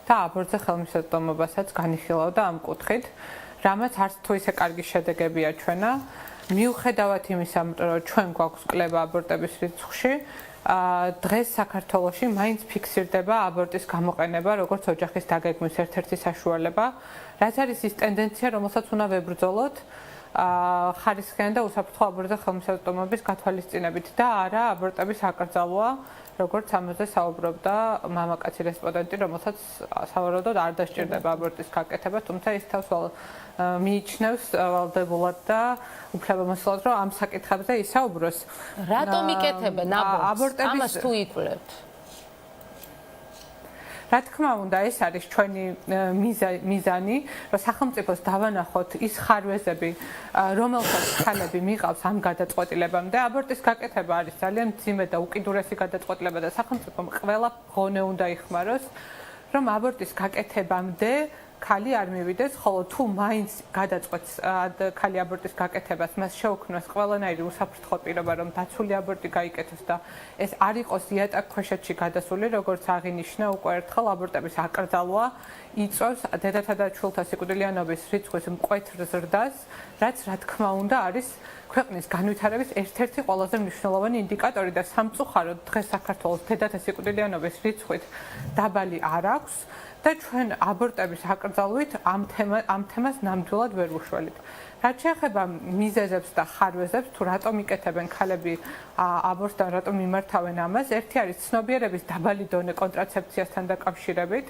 და აბორტზე ხელმისაწვდომობასაც განიხილავდა ამ კუთხით, რამაც არც თუ ისე კარგი შედეგები აჩვენა. მიუხედავად იმისა, რომ ჩვენ გვაქვს კვლევა აბორტების რიცხვში, დღეს საქართველოში მაინც ფიქსირდება აბორტის გამოყენება როგორც ოჯახის დაგეგმვის ერთ-ერთი საშუალება, რაც არის ის ტენდენცია, რომელსაც უნდა ვებრძოლოთ ხარისხიანი და უსაფრთხო აბორტზე ხელმისაწვდომობის გათვალისწინებით და არა აბორტების აკრძალვა, როგორც ამაზე საუბრობდა მამაკაცი რესპონდენტი, რომელსაც სავარაუდოდ არ დასჭირდება აბორტის გაკეთება, თუმცა ის თავს მიიჩნევს ვალდებულად და უფლებამოსილად, რომ ამ საკითხებზე ისაუბროს. რატომ იკეთებენ აბორტს? ამას თუ იკვლევთ? რა თქმა უნდა, ეს არის ჩვენი მიზანი, რომ სახელმწიფოს დავანახოთ ის ხარვეზები, რომელსაც ქალები მიყავს ამ გადაწყვეტილებამდე. აბორტის გაკეთება არის ძალიან მძიმე და უკიდურესი გადაწყვეტილება და სახელმწიფომ ყველა ღონე უნდა იხმაროს, რომ აბორტის გაკეთებამდე ქალი არ მივიდეს, ხოლო თუ მაინც გადაწყვეტს ქალი აბორტის გაკეთებას, მას შეუქმნას ყველანაირი უსაფრთხო პირობა, რომ დაცული აბორტი გაიკეთოს და ეს არ იყოს იატაკქვეშეთში გადასული, როგორც აღინიშნა უკვე ერთხელ აბორტების აკრძალვა იწვევს დედათა და ჩულთა სიკვდილიანობის რიცხვის მკვეთრ ზრდას, რაც რა თქმა უნდა არის ქვეყნის განვითარების ერთ-ერთი ყველაზე მნიშვნელოვანი ინდიკატორი და სამწუხაროდ დღეს საქართველოს დედათა სიკვდილიანობის რიცხვით დაბალი არ აქვს. და ჩვენ აბორტების აკრძალვით ამ თემას ნამდვილად ვერ ვუშველით. რაც შეეხება მიზეზებს და ხარვეზებს, თუ რატომ იკეთებენ ქალები აბორტს და რატომ მიმართავენ ამას, ერთი არის ცნობიერების დაბალი დონე კონტრაცეფციასთან დაკავშირებით.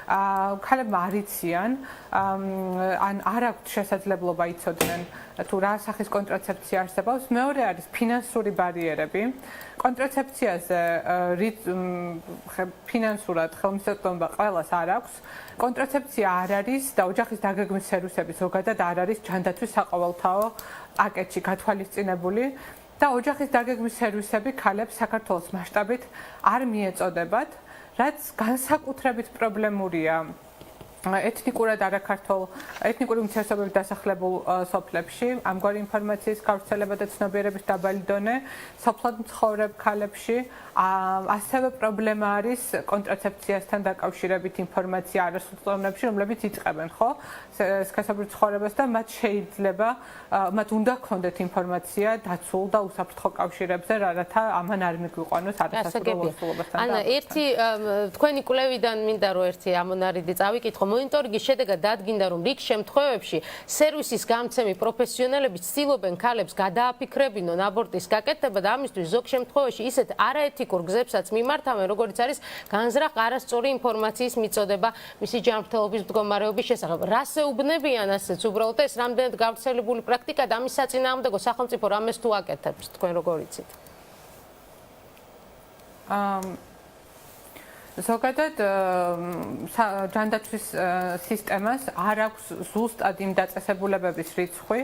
ქალებმა არ იციან, ან არ აქვთ შესაძლებლობა იცოდნენ, თუ რა სახის კონტრაცეფცია არსებობს. მეორე არის ფინანსური ბარიერები. კონტრაცეფციაზე ფინანსურად ხელმისაწვდომობა ყველას არ აქვს. კონტრაცეფცია არ არის და ოჯახის დაგეგმვის სერვისები ზოგადად არ არის ჯანდაცვის საყოველთაო პაკეტში გათვალისწინებული. და ოჯახის დაგეგმვის სერვისები ქალებს საქართველოს მასშტაბით არ მიეწოდებათ, რაც განსაკუთრებით პრობლემურია ეთნიკურად არაქართულ ეთნიკური უმცირესობების დასახლებულ სოფლებში, ამგვარი ინფორმაციის გავრცელება და ცნობიერების დაბალი დონე, სოფლად მცხოვრებ ქალებში, ასევე პრობლემა არის კონტრაცეფციასთან დაკავშირებით ინფორმაცია არასრულწლოვნებში, რომლებიც იწყებენ, ხო? სქესობრივ ცხოვრებას და მათ შეიძლება, მათ უნდა ქონდეთ ინფორმაცია დაცულ და უსაფრთხო კავშირებზე, რათა ამან არ მიგვიყვანოს არასასრულო ლოცულობასთან. ანა, ერთი თქვენი კვლევიდან მინდა რომ ერთი ამონარიდი წავიკითხო. მონიტორინგის შედეგად დადგინდა, რომ რიგ შემთხვევებში სერვისის გამცემი პროფესიონალები ცდილობენ ქალებს გადააფიქრებინონ აბორტის გაკეთება და ამისთვის ზოგ შემთხვევაში ისეთ არაეთიკურ გზებსაც მიმართავენ, როგორც არის განზრახ არასწორი ინფორმაციის მიწოდება მისი ჯანმრთელობის მდგომარეობის შესახებ. რას ეუბნებიან ასეც უბრალოდ ეს რამდენად გავრცელებული პრაქტიკა და ამის საწინააღმდეგო სახელმწიფო რამეს თუ აკეთებს, თქვენ როგორ იცით? ზოგადად ჯანდაცვის სისტემას არ აქვს ზუსტად იმ დაწესებულებების რიცხვი,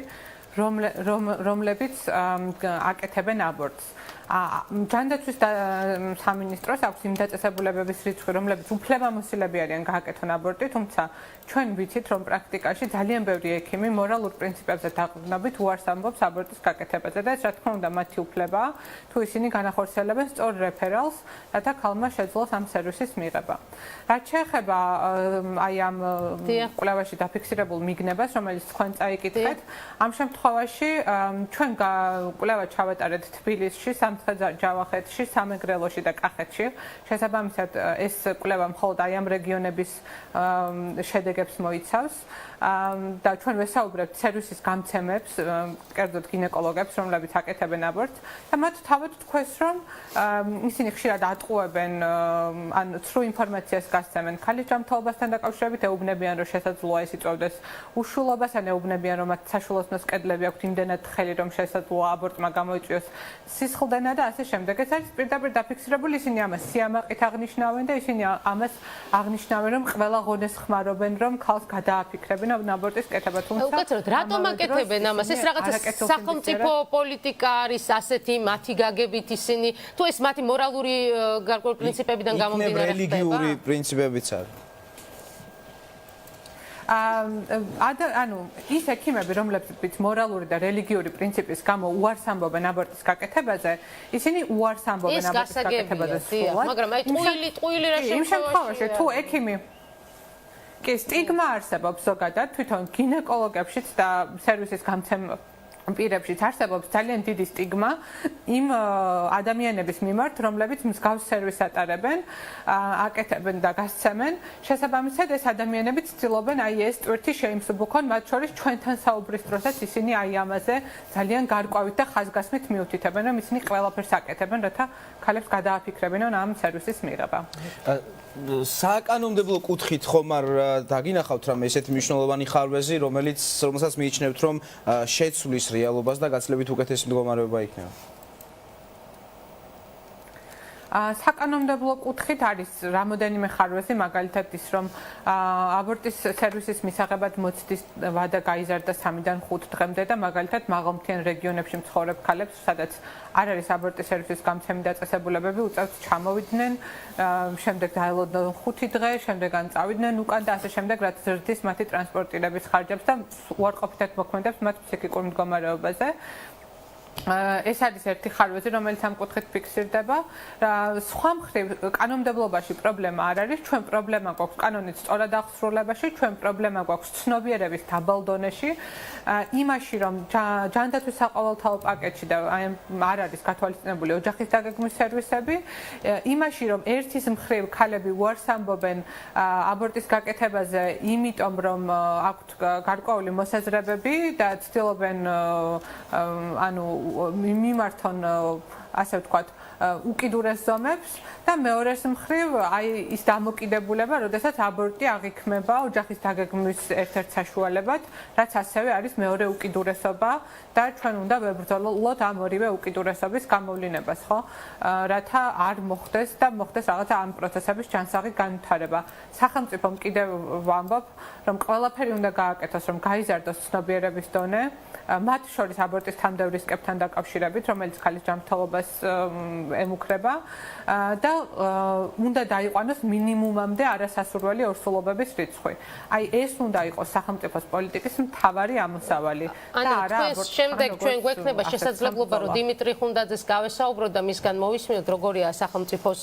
რომლებიც აკეთებენ აბორტს. ჯანდაცვის სამინისტროს აქვს იმ დაწესებულებების რიცხვი, რომლებიც უფლებამოსილები არიან გააკეთონ აბორტი, თუმცა ჩვენ ვიცით, რომ პრაქტიკაში ძალიან ბევრი ექიმი მორალურ პრინციპებზე დაყრდნობით უარს ამბობს აბორტის გაკეთებაზე და ეს რა თქმა უნდა მათი უფლებაა, თუ ისინი განახორციელებენ სწორ რეფერალს, რათა ქალმა შეძლოს ამ სერვისის მიღება. რაც შეეხება აი ამ კვლევაში დაფიქსირებულ მიგნებას, რომელიც თქვენ წაიკითხეთ, ამ შემთხვევაში ჩვენ კვლევა ჩავატარეთ თბილისში, ჯავახეთში, სამეგრელოში და კახეთში. შესაბამისად, ეს კვლევა მხოლოდ აი ამ რეგიონების შედეგებს მოიცავს და ჩვენ ვესაუბრებთ სერვისის გამცემებს, კერძოდ გინეკოლოგებს, რომლებიც აკეთებენ აბორტს და მათ თავად თქვეს, რომ ისინი ხშირად ატყუებენ ან ცრუ ინფორმაციას გასცემენ ქალის ჯანმრთელობასთან დაკავშირებით, ეუბნებიან, რომ შესაძლოა ეს იწვევდეს უშულობას, ან ეუბნებიან, რომ მათ საშულოსნოს კედლები აქვთ იმდენად თხელი, რომ შესაძლოა აბორტმა გამოიწვიოს სისხლდენა და ასე შემდეგ. ეს არის პირდაპირ დაფიქსირებული, ისინი ამას სიამაყით აღნიშნავენ და ისინი ამას აღნიშნავენ, რომ ყველა ღონეს ხმარობენ, რომ ქალს გადააფიქრებენ აბორტის კეთება, თუმცა უკეთრად რატომ აკეთებენ ამას? ეს რაღაცა სახელმწიფო პოლიტიკა არის ასეთი მათი გაგებით ისინი, თუ ეს მათი მორალური გარკვეული პრინციპებიდან გამომდინარე ხდება? რელიგიური პრინციპებიც არის. ანუ ის ექიმები, რომლებიც მორალური და რელიგიური პრინციპის გამო უარს ამბობენ აბორტის გაკეთებაზე, ისინი უარს ამბობენ აბორტის გაკეთებაზე სულად. მაგრამ აი ტყუილი რა იმ შემთხვევაში თუ ექიმი კი სტიგმა არსებობს ზოგადად თვითონ გინეკოლოგებშიც და სერვისის გამცემ პირებშიც არსებობს ძალიან დიდი სტიგმა იმ ადამიანების მიმართ, რომლებიც მსგავს სერვისს ატარებენ, აკეთებენ და გასცემენ. შესაბამისად, ეს ადამიანები ცდილობენ აი ეს ტვირთი შეიმსუბუქონ, მათ შორის ჩვენთან საუბრის დროსაც ისინი აი ამაზე ძალიან გარკვევით და ხაზგასმით მიუთითებენ, რომ ისინი ყველაფერს აკეთებენ, რათა ქალებს გადააფიქრებინონ ამ სერვისის მიღება. საკანონმდებლო კუთხით ხომ არ დაგინახავთ რამე ესეთი მნიშვნელოვანი ხარვეზი, რომელსაც მიიჩნევთ, რომ შეცვლის რეალობას და გაცილებით უკეთესი მდგომარეობა იქნება? საკანონმდებლო კუთხით არის რამოდენიმე ხარვეზი, მაგალითად ის, რომ აბორტის სერვისის მისაღებად მოცდის ვადა გაიზარდა 3-დან 5 დღემდე და მაგალითად მაღალმთიან რეგიონებში მცხოვრებ ქალებს, სადაც არ არის აბორტის სერვისის გამცემი დაწესებულებები, უწევთ ჩამოვიდნენ, შემდეგ დაელოდონ 5 დღე, შემდეგ ან წავიდნენ უკან და ასე შემდეგ, რაც ზრდის მათი ტრანსპორტირების ხარჯებს და უარყოფითად მოქმედებს მათ ფსიქიკურ მდგომარეობაზე. ეს არის ერთი ხარვეზი, რომელიც ამ კუთხით ფიქსირდება. სხვა მხრივ, კანონმდებლობაში პრობლემა არ არის, ჩვენ პრობლემა გვაქვს კანონის სწორად აღსრულებაში, ჩვენ პრობლემა გვაქვს ცნობიერების დაბალ დონეში, იმაში, რომ ჯანდაცვის საყოველთაო პაკეტში და არ არის გათვალისწინებული ოჯახის დაგეგმვის სერვისები, იმაში, რომ ერთის მხრივ ქალები უარს ამბობენ აბორტის გაკეთებაზე, იმიტომ რომ აქვთ გარკვეული მოსაზრებები და ცდილობენ ანუ მიმართონ ასე ვთქვათ უკიდურეს ზომებს და მეორეს მხრივ აი ის დამოკიდებულება, როდესაც აბორტი აღიქმება ოჯახის დაგეგმვის ერთ-ერთ საშუალებად, რაც ასევე არის მეორე უკიდურესობა და ჩვენ უნდა ვებრძოლოთ ამ ორივე უკიდურესობის გამოვლინებას, ხო? რათა არ მოხდეს და მოხდეს რაღაცა ამ პროცესების ჯანსაღი განვითარება. სახელმწიფომ კიდევ ვამბობ, რომ ყველაფერი უნდა გააკეთოს, რომ გაიზარდოს ცნობიერების დონე, მათ შორის აბორტის თანდაო რისკებთან დაკავშირებით, რომელიც ქალის ჯანმრთელობას ემუქრება და უნდა დაიყვანოს მინიმუმამდე არასასურველი ორსულობების რიცხვი. აი ეს უნდა იყოს სახელმწიფოს პოლიტიკის მთავარი ამოსავალი და არა აბორტის. შემდეგ ჩვენ გვექნება შესაძლებლობა, რომ დიმიტრი ხუნდაძეს გავესაუბროთ და მისგან მოვისმინოთ, როგორია სახელმწიფოს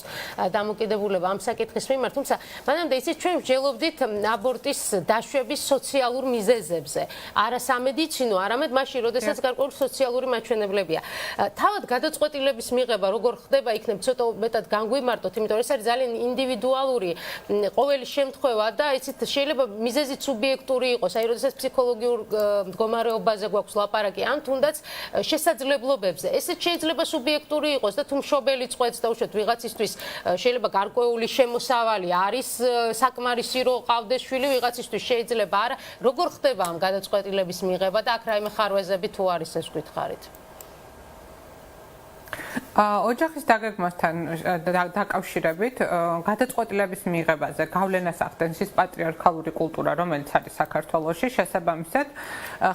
დამოკიდებულება ამ საკითხის მიმართ, თუმცა მანამდე იცით, ჩვენ ვჯელობდით აბორტის დაშვების სოციალურ მიზეზებზე. არა სამედიცინო, არამედ მაშინ, როდესაც გარკვეული სოციალური მაჩვენებლებია. თავად გადაწყვეტილების მიღება როგორ ხდება, იქნებ ცოტა მეტად განგვიმარტოთ, იმიტომ რომ ეს არის ძალიან ინდივიდუალური ყოველი შემთხვევა და იცით, შეიძლება მიზეზი სუბიექტური იყოს, აი როდესაც ფსიქოლოგიურ მდგომარეობაზე გვაქვს ლაპარაკი, ან თუნდაც შესაძლებლობებზე. ესეც შეიძლება სუბიექტური იყოს და თუ მშობელი წყვეტს და უშუალოდ ვიღაცისთვის შეიძლება გარკვეული შემოსავალი არის საკმარისი რომ ყავდეს შვილი, ვიღაცისთვის შეიძლება არა. როგორ ხდება ამ გადაწყვეტილების მიღება და აქ რაიმე ხარვეზები თუ არის ეს გვითხარით? ოჯახის დაგეგმასთან დაკავშირებით გადაწყვეტილების მიღებაზე გავლენას ახდენს ის პატრიარქალური კულტურა, რომელიც არის საქართველოში, შესაბამისად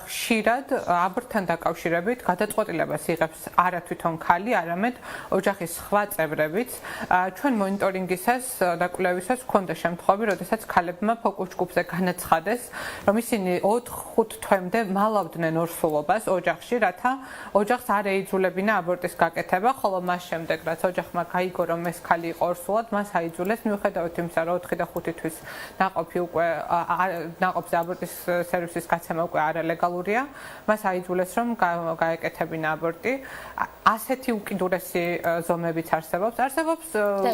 ხშირად აბორტთან დაკავშირებით გადაწყვეტილებას იღებს არა თვითონ ქალი, არამედ ოჯახის სხვა წევრებიც. ჩვენ მონიტორინგისას და კვლევისას ჰქონდა შემთხვევები, როდესაც ქალებმა ფოკუს ჯგუფზე განაცხადეს, რომ ისინი 4-5 თვემდე მალავდნენ ორსულობას ოჯახში, რათა ოჯახს არ ეიძულებინა აბორტის გაკეთება. ხოლო მას შემდეგ, რაც ოჯახმა გაიგო, რომ ეს ქალი იყო ორსულად, მას აიძულეს, მიუხედავად იმისა, რომ 4 და 5 თვის ნაყოფზე აბორტის სერვისის გაცემა უკვე არალეგალურია, მას აიძულეს, რომ გაეკეთებინა აბორტი. ასეთი უკიდურესი ზომებიც არსებობს.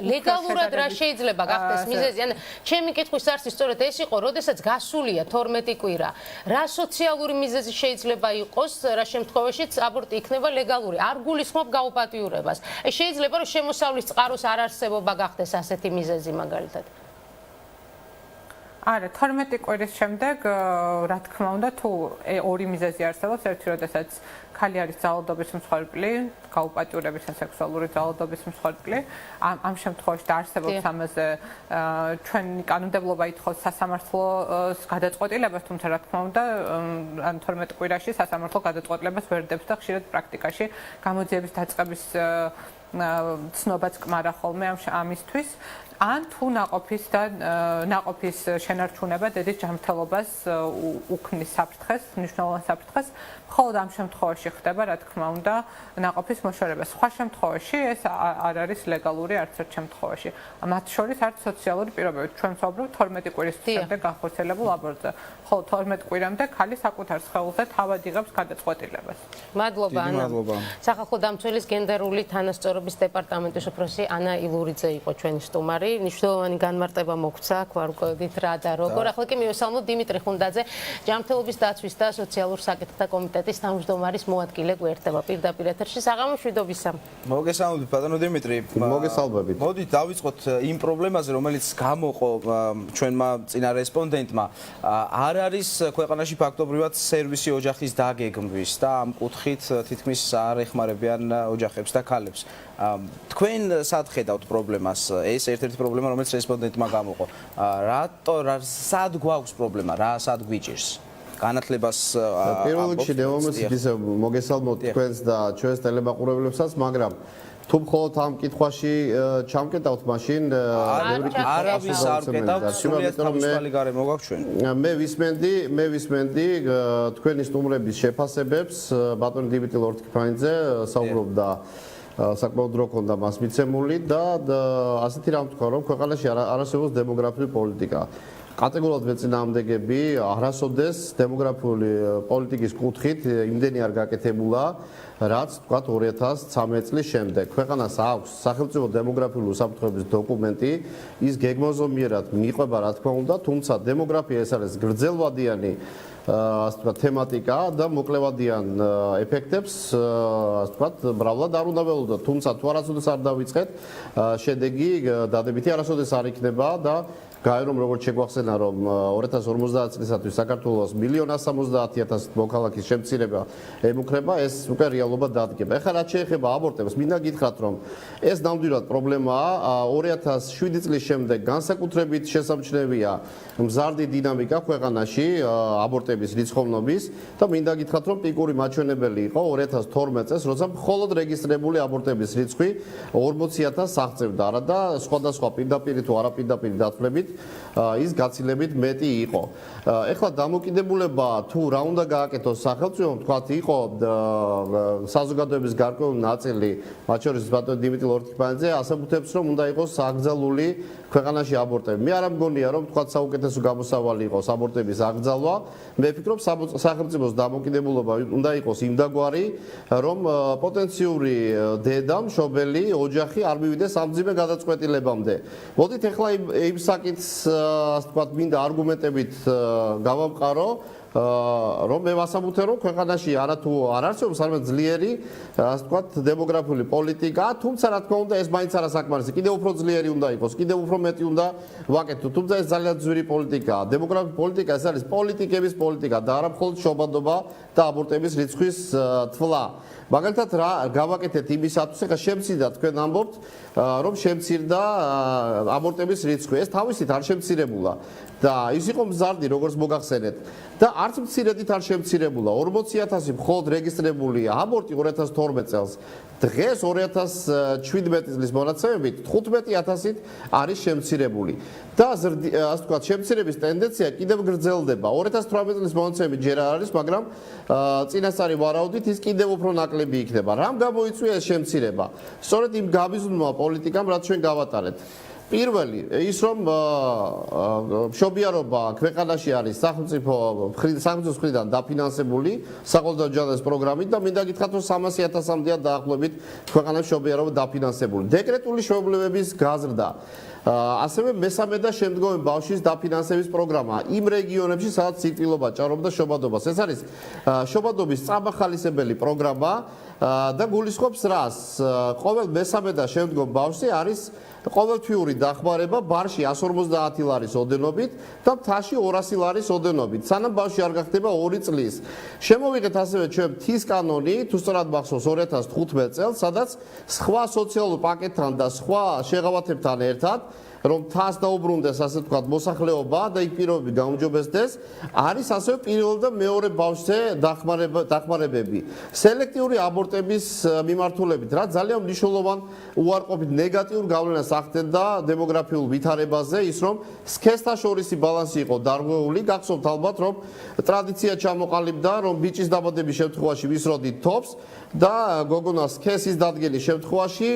ლეგალურად რა შეიძლება გახდეს მიზეზი? ან ჩემი კითხვის არსი სწორედ ეს იყო, როდესაც გასულია 12 კვირა, რა სოციალური მიზეზი შეიძლება იყოს, რა შემთხვევაშიც აბორტი იქნება ლეგალური? არ გულისხმობ გაუპატიურებას. შეიძლება რომ შემოსავლის წყაროს არ არსებობა გახდეს ასეთი მიზეზი მაგალითად. არა, 12 კვირის შემდეგ, რა თქმა უნდა, თუ ორი მიზეზი არსებობს, ერთი როდესაც ქალი არის ძალადობის მსხვერპლი, გაუპატიურების ან სექსუალური ძალადობის მსხვერპლი, ამ შემთხვევაში და არსებობს ამაზე ჩვენი კანონმდებლობა ითხოვს სასამართლოს გადაწყვეტილებას, თუმცა რა თქმა უნდა, ან 12 კვირაში სასამართლო გადაწყვეტილებას ვერ დებს და ხშირად პრაქტიკაში გამოძიების დაწყების ცნობაც კმარა ხოლმე ამისთვის. ან თუ ნაყოფის შენარჩუნება დედის ჯანმრთელობას უქმნის საფრთხეს, მნიშვნელოვან საფრთხეს, მხოლოდ ამ შემთხვევაში ხდება, რა თქმა უნდა, ნაყოფის მოშორება. სხვა შემთხვევაში ეს არ არის ლეგალური არც ერთ შემთხვევაში. მათ შორის არც სოციალური პირობებით. ჩვენ ვსაუბრობთ 12 კვირის შემდეგ განხორციელებულ აბორტზე. ხოლო 12 კვირამდე ქალი საკუთარ სხეულზე თავად იღებს გადაწყვეტილებას. მადლობა ანა. სახალხო დამცველის გენდერული თანასწორობის დეპარტამენტის უფროსი ანა ილურიძე იყო ჩვენი სტუმარი. მნიშვნელოვანი განმარტება მოგვცა, გვარკვევდით რა და როგორ. ახლა კი მივესალმოთ დიმიტრი ხუნდაძე, ჯანმრთელობის დაცვის და სოციალურ საკითხთა კომიტეტის თავმჯდომარის მოადგილე გვერდება პირდაპირ ეთერში. საღამო მშვიდობისა. მოგესალმებით ბატონო დიმიტრი. მოგესალმებით. მოდით დავიწყოთ იმ პრობლემაზე, რომელიც გამოყო ჩვენმა წინა რესპონდენტმა. არ არის ქვეყანაში ფაქტობრივად სერვისი ოჯახის დაგეგმვის და ამ კუთხით თითქმის არ ეხმარებიან ოჯახებს და ქალებს. თქვენ სად ხედავთ პრობლემას? ეს ერთ-ერთი პრობლემა, რომელიც რესპონდენტმა გამოყო. სად გვაქვს პრობლემა? რა სად გვიჭირს? განათლებას პირველ რიგში დემომოსით ისე მოგესალმოთ თქვენს და ჩვენს ტელემაყურებლებსაც, მაგრამ თუ მხოლოდ ამ კითხვაში ჩამკეტავთ, მაშინ არავის არ კეტავთ, სრულიად თავისუფალი გარემო გაქვს ჩვენ. მე ვისმენდი თქვენი სტუმრების შეფასებებს, ბატონი დიმიტრი ლორთქიფანიძე საუბრობდა საკმაოდ დრო ქონდა მას მიცემული და ასეთი რამ თქვა, რომ ქვეყანაში არ არსებობს დემოგრაფიული პოლიტიკა. კატეგორიულად მეწინააღმდეგები, არასოდეს დემოგრაფიული პოლიტიკის კუთხით იმდენი არ გაკეთებულა, რაც თქვა 2013 წლის შემდეგ. ქვეყანას აქვს სახელმწიფო დემოგრაფიული უსაფრთხოების დოკუმენტი, ის გეგმოზომიერად მიყვება, რა თქმა უნდა, თუმცა დემოგრაფია ეს არის გრძელვადიანი ასე ვთქვათ თემატიკა და მოკლევადიან ეფექტებს ასე ვთქვათ მრავლად არ უნდა ველოდოთ, თუმცა თუ არასოდეს არ დავიწყეთ, შედეგი დადებითი არასოდეს არ იქნება და გაერომ როგორც შეგვახსენა, რომ 2050 წლისათვის საქართველოს 1,170,000 მოქალაქის შემცირება ემუქრება, ეს უკვე რეალობა დადგება. ეხლა რაც შეეხება აბორტებს, მინდა გითხრათ, რომ ეს ნამდვილად პრობლემაა. 2007 წლის შემდეგ განსაკუთრებით შესამჩნევია მზარდი დინამიკა ქვეყანაში აბორტების რიცხოვნობის და მინდა გითხრათ, რომ პიკური მაჩვენებელი იყო 2012 წელს, როცა მხოლოდ რეგისტრირებული აბორტების რიცხვი 40,000-ს აღწევდა, არა და სხვადასხვა პირდაპირი თუ არაპირდაპირი დათვლებით ის გაცილებით მეტი იყო. ეხლა დამოკიდებულება თუ რა უნდა გააკეთოს სახელმწიფომ, თქვათ, იყო საზოგადოების გარკვეული ნაწილი, მათ შორის ბატონი დიმიტრი ლორთქიფანიძე ასაბუთებს, რომ უნდა იყოს აკრძალული ქვეყანაში აბორტები. მე არ მგონია, რომ თქვათ საუკეთესო გამოსავალი იყოს აბორტების აკრძალვა. მე ვფიქრობ, სახელმწიფოს დამოკიდებულება უნდა იყოს იმდაგვარი, რომ პოტენციური დედა, მშობელი, ოჯახი არ მივიდეს ამძიმე გადაწყვეტილებამდე. მოდით ეხლა იმ საკითხს, ასე ვთქვათ, მინდა არგუმენტებით გავამყარო, რომ მე ვასაბუთე რომ ქვეყანაში არათუ არ არსებობს არამედ ძლიერი ასე ვთქვათ დემოგრაფიული პოლიტიკა, თუმცა რა თქმა უნდა ეს მაინც არა საკმარისი, კიდევ უფრო ძლიერი უნდა იყოს, კიდევ უფრო მეტი უნდა ვაკეთოთ, თუმცა ეს ძალიან ძვირი პოლიტიკაა. დემოგრაფიული პოლიტიკა ეს არის პოლიტიკების პოლიტიკა და არა მხოლოდ შობადობა და აბორტების რიცხვის თვლა. მაგალითად რა გავაკეთეთ იმისათვის, ახლა შემცირდა თქვენ ამბობთ, რომ შემცირდა აბორტების რიცხვი. ეს თავისით არ შემცირებულა და ის იყო მზარდი, როგორც მოგახსენეთ. და არც მცირედით არ შემცირებულა. 40,000 მხოლოდ რეგისტრირებულია აბორტი 2012 წელს. დღეს 2017 წლის მონაცემებით 15,000-ით არის შემცირებული. და ასე ვთქვათ, შემცირების ტენდენცია კიდევ გრძელდება. 2018 წლის მონაცემებით ჯერ არ არის, მაგრამ წინასწარი ვარაუდით ის კიდევ უფრო ნაკლები იქნება. რამ გამოიწვია ეს შემცირება? სწორედ იმ გამიზნულმა პოლიტიკამ, რაც ჩვენ გავატარეთ. პირველი ის რომ მშობიარობა ქვეყანაში არის სახელმწიფოს მხრიდან დაფინანსებული საყოველთაო ჯანდაცვის პროგრამით და მინდა გითხრათ რომ 300,000-მდეა დაახლოებით ქვეყანაში მშობიარობა დაფინანსებული. დეკრეტული შეუძლებების გაზრდა. ასევე მესამე და შემდგომი ბავშვის დაფინანსების პროგრამა იმ რეგიონებში, სადაც სიკვდილობა ჭარბობდა შობადობას. ეს არის შობადობის წამახალისებელი პროგრამა და გულისხმობს რას? ყოველ მესამე და შემდგომ ბავშვზე არის ყოველთვიური დახმარება ბარში 150 ლარის ოდენობით და მთაში 200 ლარის ოდენობით. სანამ ბავშვი არ გახდება 2 წლის. შემოვიღეთ ასევე ჩვენ მთის კანონი, თუ სწორად მახსოვს 2015 წელს, სადაც სხვა სოციალურ პაკეტთან და სხვა შეღავათებთან ერთად რომ თას დაუბრუნდეს ასე ვთქვათ მოსახლეობა და იქ პირობები გაუმჯობესდეს, არის ასევე პირველ და მეორე ბავშვზე დახმარებები. სელექტიური აბორტების მიმართულებით, რაც ძალიან მნიშვნელოვან უარყოფით ნეგატიურ გავლენას ახდენდა დემოგრაფიულ ვითარებაზე, ის რომ სქესთაშორისი ბალანსი იყო დარღვეული, გახსოვთ ალბათ, რომ ტრადიცია ჩამოყალიბდა, რომ ბიჭის დაბადების შემთხვევაში ვისროდით თოფს და გოგონას სქესის დადგენის შემთხვევაში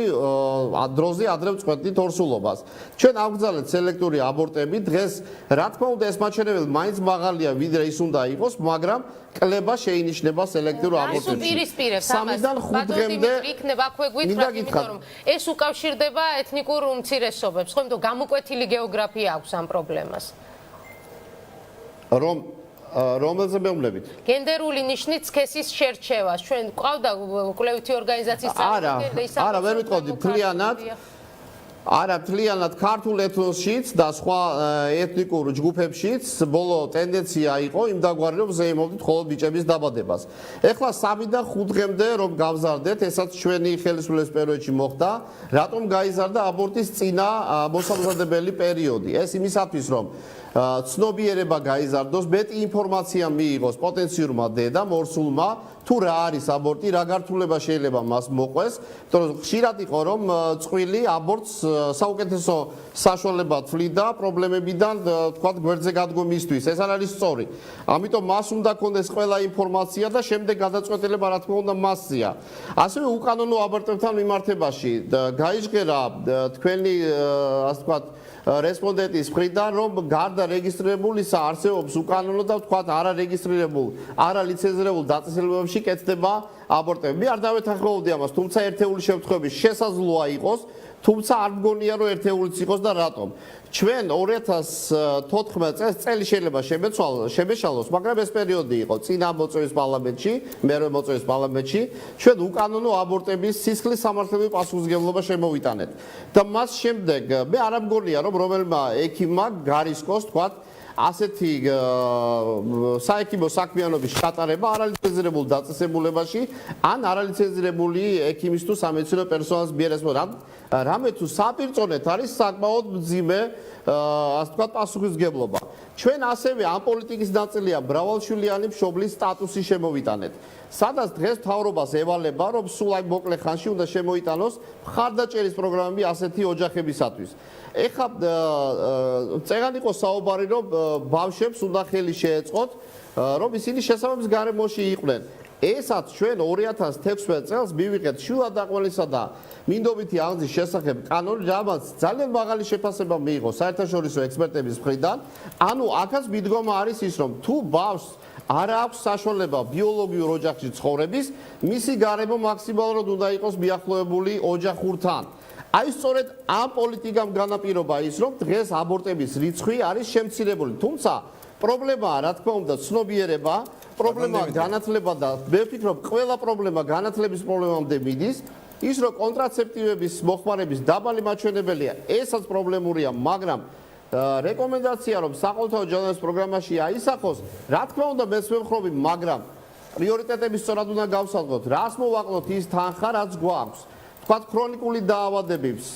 დროზე ადრე ვწყვეტით ორსულობას. ჩვენ ავგზავნეთ სელექტური აბორტები, დღეს რა თქმა უნდა ეს მაჩვენებელი მაინც მაღალია, ვიდრე ის უნდა იყოს, მაგრამ კლება შეინიშნება სელექტურ აბორტებში. პირისპირებს ამას. 3-დან 5 დღემდე იქნება აქვე გვითხრათ, იმიტომ რომ ეს უკავშირდება ეთნიკურ უმცირესობებს, ხო, იმიტომ გამოკვეთილი გეოგრაფია აქვს ამ პრობლემას. რომელზე მეუბნებით? გენდერული ნიშნით სქესის შერჩევას. ჩვენ ყავდა კვლევითი ორგანიზაციის წარმომადგენელი და არა, ვერ ვიტყოდი მთლიანად. არა, მთლიანად ქართულ ეთნოსშიც და სხვა ეთნიკურ ჯგუფებშიც ბოლო ტენდენცია იყო იმ დაგვარი, რომ ზეიმობდით მხოლოდ ბიჭების დაბადებას. ეხლა 3-დან 5 დღემდე რომ გავზარდეთ, ესაც ჩვენი ხელისუფლების პერიოდში მოხდა, რატომ გაიზარდა აბორტის წინა მოსამზადებელი პერიოდი? ეს იმისათვის, რომ ცნობიერება გაიზარდოს, მეტი ინფორმაცია მიიღოს პოტენციურმა დედამ, ორსულმა, თუ რა არის აბორტი, რა გართულება შეიძლება მას მოყვეს, იმიტომ რომ ხშირად იყო რომ წყვილი აბორტს საუკეთესო საშუალება თვლიდა პრობლემებიდან, თქვათ, გვერდზე გადგომისთვის. ეს არ არის სწორი. ამიტომ მას უნდა ქონდეს ყველა ინფორმაცია და შემდეგ გადაწყვეტილება რა თქმა უნდა მასზეა. ასევე უკანონო აბორტებთან მიმართებაში გაიჟღერა თქვენი ასე ვთქვათ რესპონდენტის მხრიდან, რომ გარდა რეგისტრირებულისა არსებობს უკანონო და ვთქვათ არარეგისტრირებულ, არალიცენზირებულ დაწესებულებებში კეთდება აბორტები. მე არ დავეთანხმებოდი ამას, თუმცა ერთეული შემთხვევები შესაძლოა იყოს, თუმცა არ მგონია რომ ერთეულიც იყოს და რატომ. ჩვენ 2014 წელს წელი შეიძლება შემეშალოს, მაგრამ ეს პერიოდი იყო წინა მოწვევის პარლამენტში, მერვე მოწვევის პარლამენტში, ჩვენ უკანონო აბორტების სისხლის სამართლებრივი პასუხისმგებლობა შემოვიტანეთ. და მას შემდეგ მე არ მგონია რომ რომელმა ექიმმა გარისკოს, თქვათ, ასეთი საექიმო საქმიანობის ჩატარება არალიცენზირებულ დაწესებულებაში ან არალიცენზირებული ექიმის თუ სამედიცინო პერსონალის მიერ რამე თუ საპირწონეთ არის საკმაოდ მძიმე ასე ვთქვათ პასუხისმგებლობა. ჩვენ ასევე ამ პოლიტიკის ნაწილია მრავალშვილიანი მშობლის სტატუსი შემოვიტანეთ. სადაც დღეს მთავრობას ევალება, რომ სულ აი მოკლე ხანში უნდა შემოიტანოს მხარდაჭერის პროგრამები ასეთი ოჯახებისათვის. ეხლა წეგან იყო საუბარი, რომ ბავშვებს უნდა ხელი შეეწყოთ, რომ ისინი შესაბამის გარემოში იყვნენ. ესაც ჩვენ 2016 წელს მივიღეთ შვილადაყვალისა და მინდობითი აღზრდის შესახებ კანონი, რამაც ძალიან მაღალი შეფასება მიიღო საერთაშორისო ექსპერტების მხრიდან. ანუ აქაც მიდგომა არის ის, რომ თუ ბავშვს არ აქვს საშუალება ბიოლოგიურ ოჯახში ცხოვრების, მისი გარემო მაქსიმალურად უნდა იყოს მიახლოებული ოჯახურთან. აი სწორედ ამ პოლიტიკამ განაპირობა ის, რომ დღეს აბორტების რიცხვი არის შემცირებული. თუმცა პრობლემაა, რა თქმა უნდა, ცნობიერება, პრობლემაა განათლება და მე ვფიქრობ, ყველა პრობლემა განათლების პრობლემამდე მიდის. ის რომ კონტრაცეპტივების მოხმარების დაბალი მაჩვენებელია, ესაც პრობლემურია, მაგრამ რეკომენდაცია რომ საყოველთაო ჯანდაცვის პროგრამაში აისახოს, რა თქმა უნდა მეც ვემხრობი, მაგრამ პრიორიტეტები სწორად უნდა გავსაზღვროთ, რას მოვაკლოთ ის თანხა, რაც გვაქვს. თქვათ ქრონიკული დაავადებების,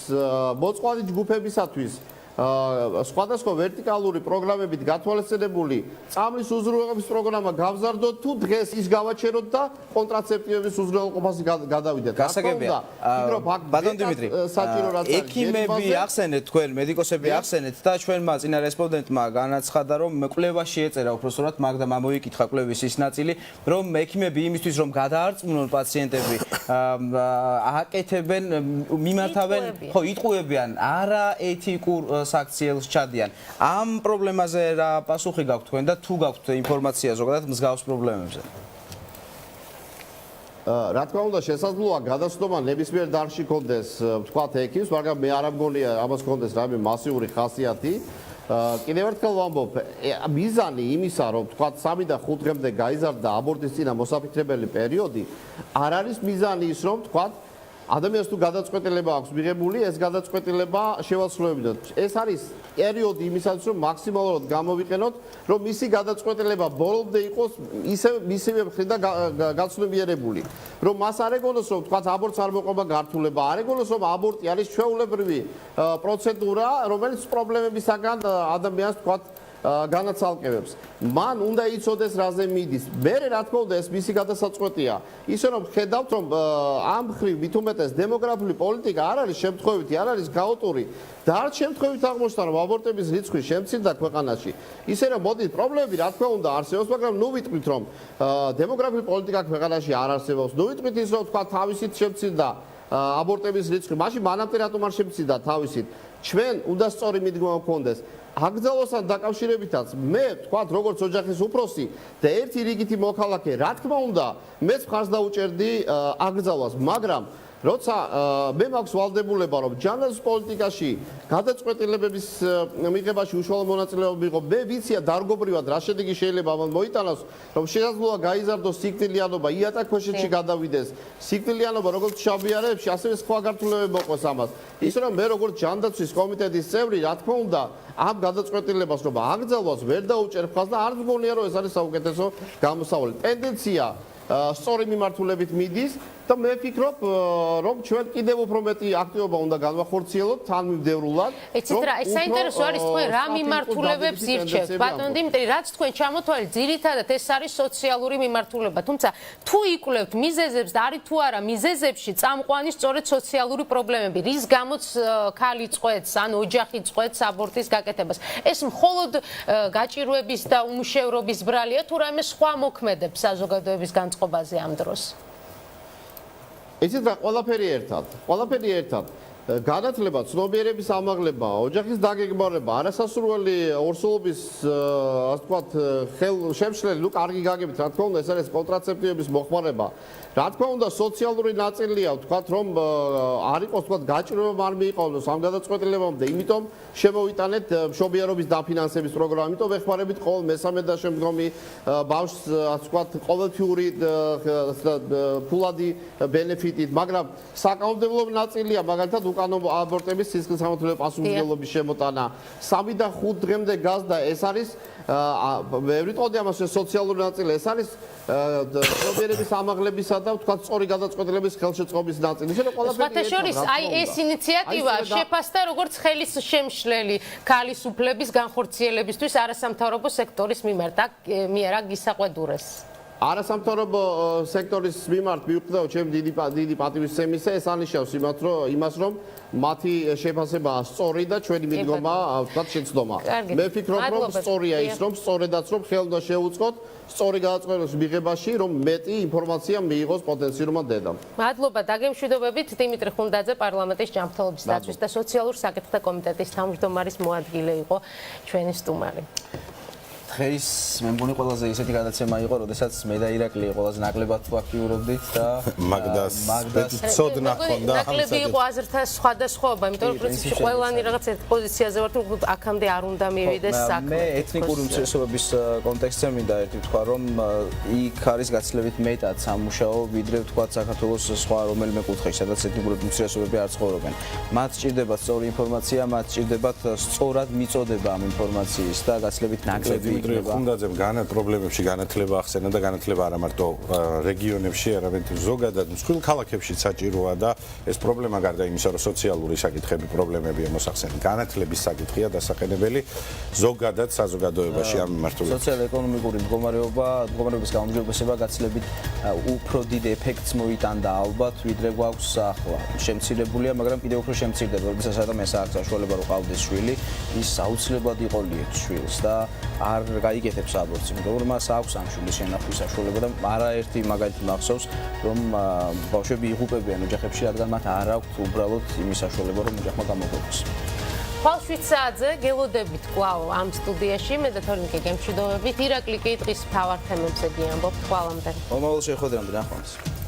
მოწყვლადი ჯგუფებისათვის სხვადასხვა ვერტიკალური პროგრამებით გათვალისწინებული წამლის უზრუნველყოფის პროგრამა გავზარდოთ თუ დღეს ის გავაჩეროთ და კონტრაცეპტივების უზრუნველყოფაზე გადავიდეთ. გასაგებია. ბატონ დიმიტრი, ექიმები ახსენეთ თქვენ, მედიკოსები ახსენეთ და ჩვენმა წინა რესპონდენტმა განაცხადა, რომ კვლევაში ეწერა უბრალოდ მაგდამ ამოიკითხა კვლევის ის ნაწილი, რომ ექიმები იმისთვის რომ გადაარწმუნონ პაციენტები აკეთებენ, მიმართავენ, ხო, იტყუებიან არა ეთიკურ საქციელს ჩადიან. ამ პრობლემაზე რა პასუხი გაქვთ თქვენ და თუ გაქვთ ინფორმაცია ზოგადად მსგავს პრობლემებზე? რა თქმა უნდა, შესაძლოა გადაცნობა ნებისმიერ დარგში კონდეს, ვთქვათ ექიმს, მაგრამ მე არ ამგონია ამას კონდეს რამე მასიური ხასიათი. კიდევ ერთხელ ვამბობ, მიზანი იმისა, რომ ვთქვათ 3 და 5 დღემდე გაიზარდა აბორტის წინა მოსაფიქრებელი პერიოდი, არ არის მიზანი ის, რომ ვთქვათ ადამიანს თუ გადაწყვეტილება აქვს მიღებული, ეს გადაწყვეტილება შევაცვლოვებინოთ. ეს არის პერიოდი იმისათვის, რომ მაქსიმალურად გამოვიყენოთ, რომ მისი გადაწყვეტილება ბოლომდე იყოს მისივე მხრიდან გაცნობიერებული. რომ მას არ ეგონოს, რომ თქვათ აბორტს არ მოყვება გართულება, არ ეგონოს, რომ აბორტი არის ჩვეულებრივი პროცედურა, რომელიც პრობლემებისაგან ადამიანს თქვათ განაცალკევებს. მან უნდა იცოდეს რაზე მიდის. მე რა თქმა უნდა ეს მისი გადასაწყვეტია. ისე რომ ხედავთ რომ ამ მხრივ მithumetes დემოგრაფიული პოლიტიკა არ არის შემთხვევითი, არ არის ქაოტური. და არ შემთხვევით აღმოჩნდა რომ აბორტების რიცხვი შემცირდა ქვეყანაში. ისე რომ მოდით პრობლემები რა თქმა უნდა არსებობს, მაგრამ ნუ ვიტყვით რომ დემოგრაფიული პოლიტიკა ქვეყანაში არ არსებობს. ნუ ვიტყვით ის რომ თქვა თავისით შემცირდა აბორტების რიცხვი. მაშინ მანამდე რატომ არ შემცირდა თავისით? ჩვენ უნდა სწორი მიდგომა გქონდეს. აკრძალვასთან დაკავშირებითაც მე ვთქვათ როგორც ოჯახის უფროსი და ერთი რიგითი მოქალაქე, რა თქმა უნდა, მეც მხარს დაუჭერდი აკრძალვას, მაგრამ როცა მე მაქვს ვალდებულება რომ ჯანდაცვის პოლიტიკაში გადაწყვეტილებების მიღებაში უშუალო მონაწილეობა მიიღო, მე ვიცია დარგობრივად რა შედეგი შეიძლება ამან მოიტანოს, რომ შესაძლოა გაიზარდოს სიკვდილიანობა, იატაკქვეშეთში გადავიდეს, სიკვდილიანობა როგორც შაბიარებში, ასევე სხვა გართულებები მოყოს ამას. ის რომ მე როგორც ჯანდაცვის კომიტეტის წევრი, რა თქმა უნდა, ამ გადაწყვეტილებას რომ აკრძალვას ვერ დაუჭერ მხარს და არ მგონია რომ ეს არის საუკეთესო გამოსავალი. ტენდენცია სწორი მიმართულებით მიდის და მე ვფიქრობ რომ ჩვენ კიდევ უფრო მეტი აქტივობა უნდა განვახორციელოთ თანმიმდევრულად. იცით რა, ეს საინტერესო არის თქვენ რა მიმართულებებს ირჩევთ. ბატონ დიმიტრი, რაც თქვენ ჩამოთვალეთ, ძირითადად ეს არის სოციალური მიმართულება. თუმცა თუ იკვლევთ მიზეზებს და არის თუ არა მიზეზებში წამყვანი სწორედ სოციალური პრობლემები, რის გამოც ქალი წყვეტს, ან ოჯახი წყვეტს აბორტის გაკეთებას. ეს მხოლოდ გაჭირვების და უმუშევრობის ბრალია თუ რაიმე სხვა მოქმედებს საზოგადოების განწყობაზე ამ დროს? იცით რა, ყველაფერი ერთად. განათლება, ცნობიერების ამაღლება, ოჯახის დაგეგმარება, არასასურველი ორსულობის, ასე ვთქვათ, ხელშემშლელი, ნუ კარგი გაგებით, რა თქმა უნდა, ეს არის კონტრაცეპტივების მოხმარება. რა თქმა უნდა, სოციალური ნაწილია, ვთქვათ, რომ არ იყოს, ვთქვათ, გაჭირვება არ მიიყოლოს ამ გადაწყვეტილებამდე, იმიტომ შემოვიტანეთ მშობიარობის დაფინანსების პროგრამა, იმიტომ ვეხმარებით ყოველ მესამე და შემდგომი ბავშვს, ასე ვთქვათ, ყოველთვიური ფულადი ბენეფიტით, მაგრამ საკანონმდებლო ნაწილია, მაგალითად უკანონო აბორტების სისხლისამართლებელი პასუხისმგებლობის შემოტანა 3 და 5 დღემდე გაზდა, ეს არის მე ვიტყოდი ამას სოციალური ნაწილი, ეს არის ცნობიერების ამაღლებისა და ვთქვათ სწორი გადაწყვეტილების ხელშეწყობის ნაწილი. ისე რომ ყველაფერი შორის აი ეს ინიციატივა შეფასდა როგორც ხელის შემშლელი ქალის უფლების განხორციელებისთვის არასამთავრობო სექტორის მიმართ. მიერ აქ გისაყვედურეს. არასამთავრობო სექტორის მიმართ მივხვდეო ჩემი დიდი პატივისცემისა, ეს ანიშნავს იმას, რომ მათი შეფასება სწორი და ჩვენი მიდგომა ვთქვათ შეცდომა. მე ვფიქრობ, რომ სწორია ის, რომ სწორედაც რომ ხელ უნდა შეუწყოთ სწორი გადაწყვეტილების მიღებაში, რომ მეტი ინფორმაცია მიიღოს პოტენციურმა დედამ. მადლობა დაგემშვიდობებით დიმიტრი ხუნდაძე, პარლამენტის ჯანმრთელობის დაცვის და სოციალურ საკითხთა კომიტეტის თავმჯდომარის მოადგილე იყო ჩვენი სტუმარი. დღეს მე მგონი ყველაზე ისეთი გადაცემა იყო, როდესაც მე და ირაკლი ყველაზე ნაკლებად ვაქტიურობდით და მაგდას ცოდნა ხონდა ნაკლები იყო აზრთა სხვადასხვაობა, იმიტომ რომ პრინციპში ყველანი რაღაც ერთ პოზიციაზე ვართ, აქამდე არ უნდა მივიდეს საქმე. მე ეთნიკური უმცირესობების კონტექსტზე მინდა ერთი ვთქვა, რომ იქ არის გაცილებით მეტად სამუშაო, ვიდრე ვთქვა საქართველოს სხვა რომელიმე კუთხეში, სადაც ეთნიკური უმცირესობები არ ცხოვრობენ. მათ სჭირდებათ სწორი ინფორმაცია, მათ სჭირდებათ სწორად მიწოდება ამ ინფორმაციის და გაცილებით ნაკლები იქნება. ხუნდაძემ პრობლემებში განათლება ახსენა და განათლება არა მარტო რეგიონებში, არამედ ზოგადად მსხვილ ქალაქებში საჭიროა და ეს პრობლემა გარდა იმისა, რომ სოციალური საკითხები, პრობლემებია მოსახსენი, განათლების საკითხია დასაყენებელი ზოგადად საზოგადოებაში ამ მიმართულებით. სოციალ-ეკონომიკური მდგომარეობის გაუმჯობესება გაცილებით უფრო დიდ ეფექტს მოიტანდა ალბათ, ვიდრე გვაქვს ახლა. შემცირებულია, მაგრამ კიდევ უფრო შემცირდება, როდესაც ადამიანს აქვს საშუალება რომ ყავდეს შვილი, ის აუცილებლად იყოლიებს შვილს და არ გაიგეთებს აბორტს, იმიტომ რომ მას აქვს ამ შვილის შენახვის საშუალება და არაერთი მაგალითი მახსოვს, რომ ბავშვები იღუპებიან ოჯახებში, რადგან მათ არ აქვთ უბრალოდ იმის საშუალება, რომ ოჯახმა გამოგვეყოს. ხვალ-7 საათზე გელოდებით კვლავ ამ სტუდიაში, მე და თორინკე გემშვიდობებით. ირაკლი კი დღის მთავარ თემებზე გიამბობთ. ხვალამდე. მომავალ შეხვედრამდე ნახვამდის.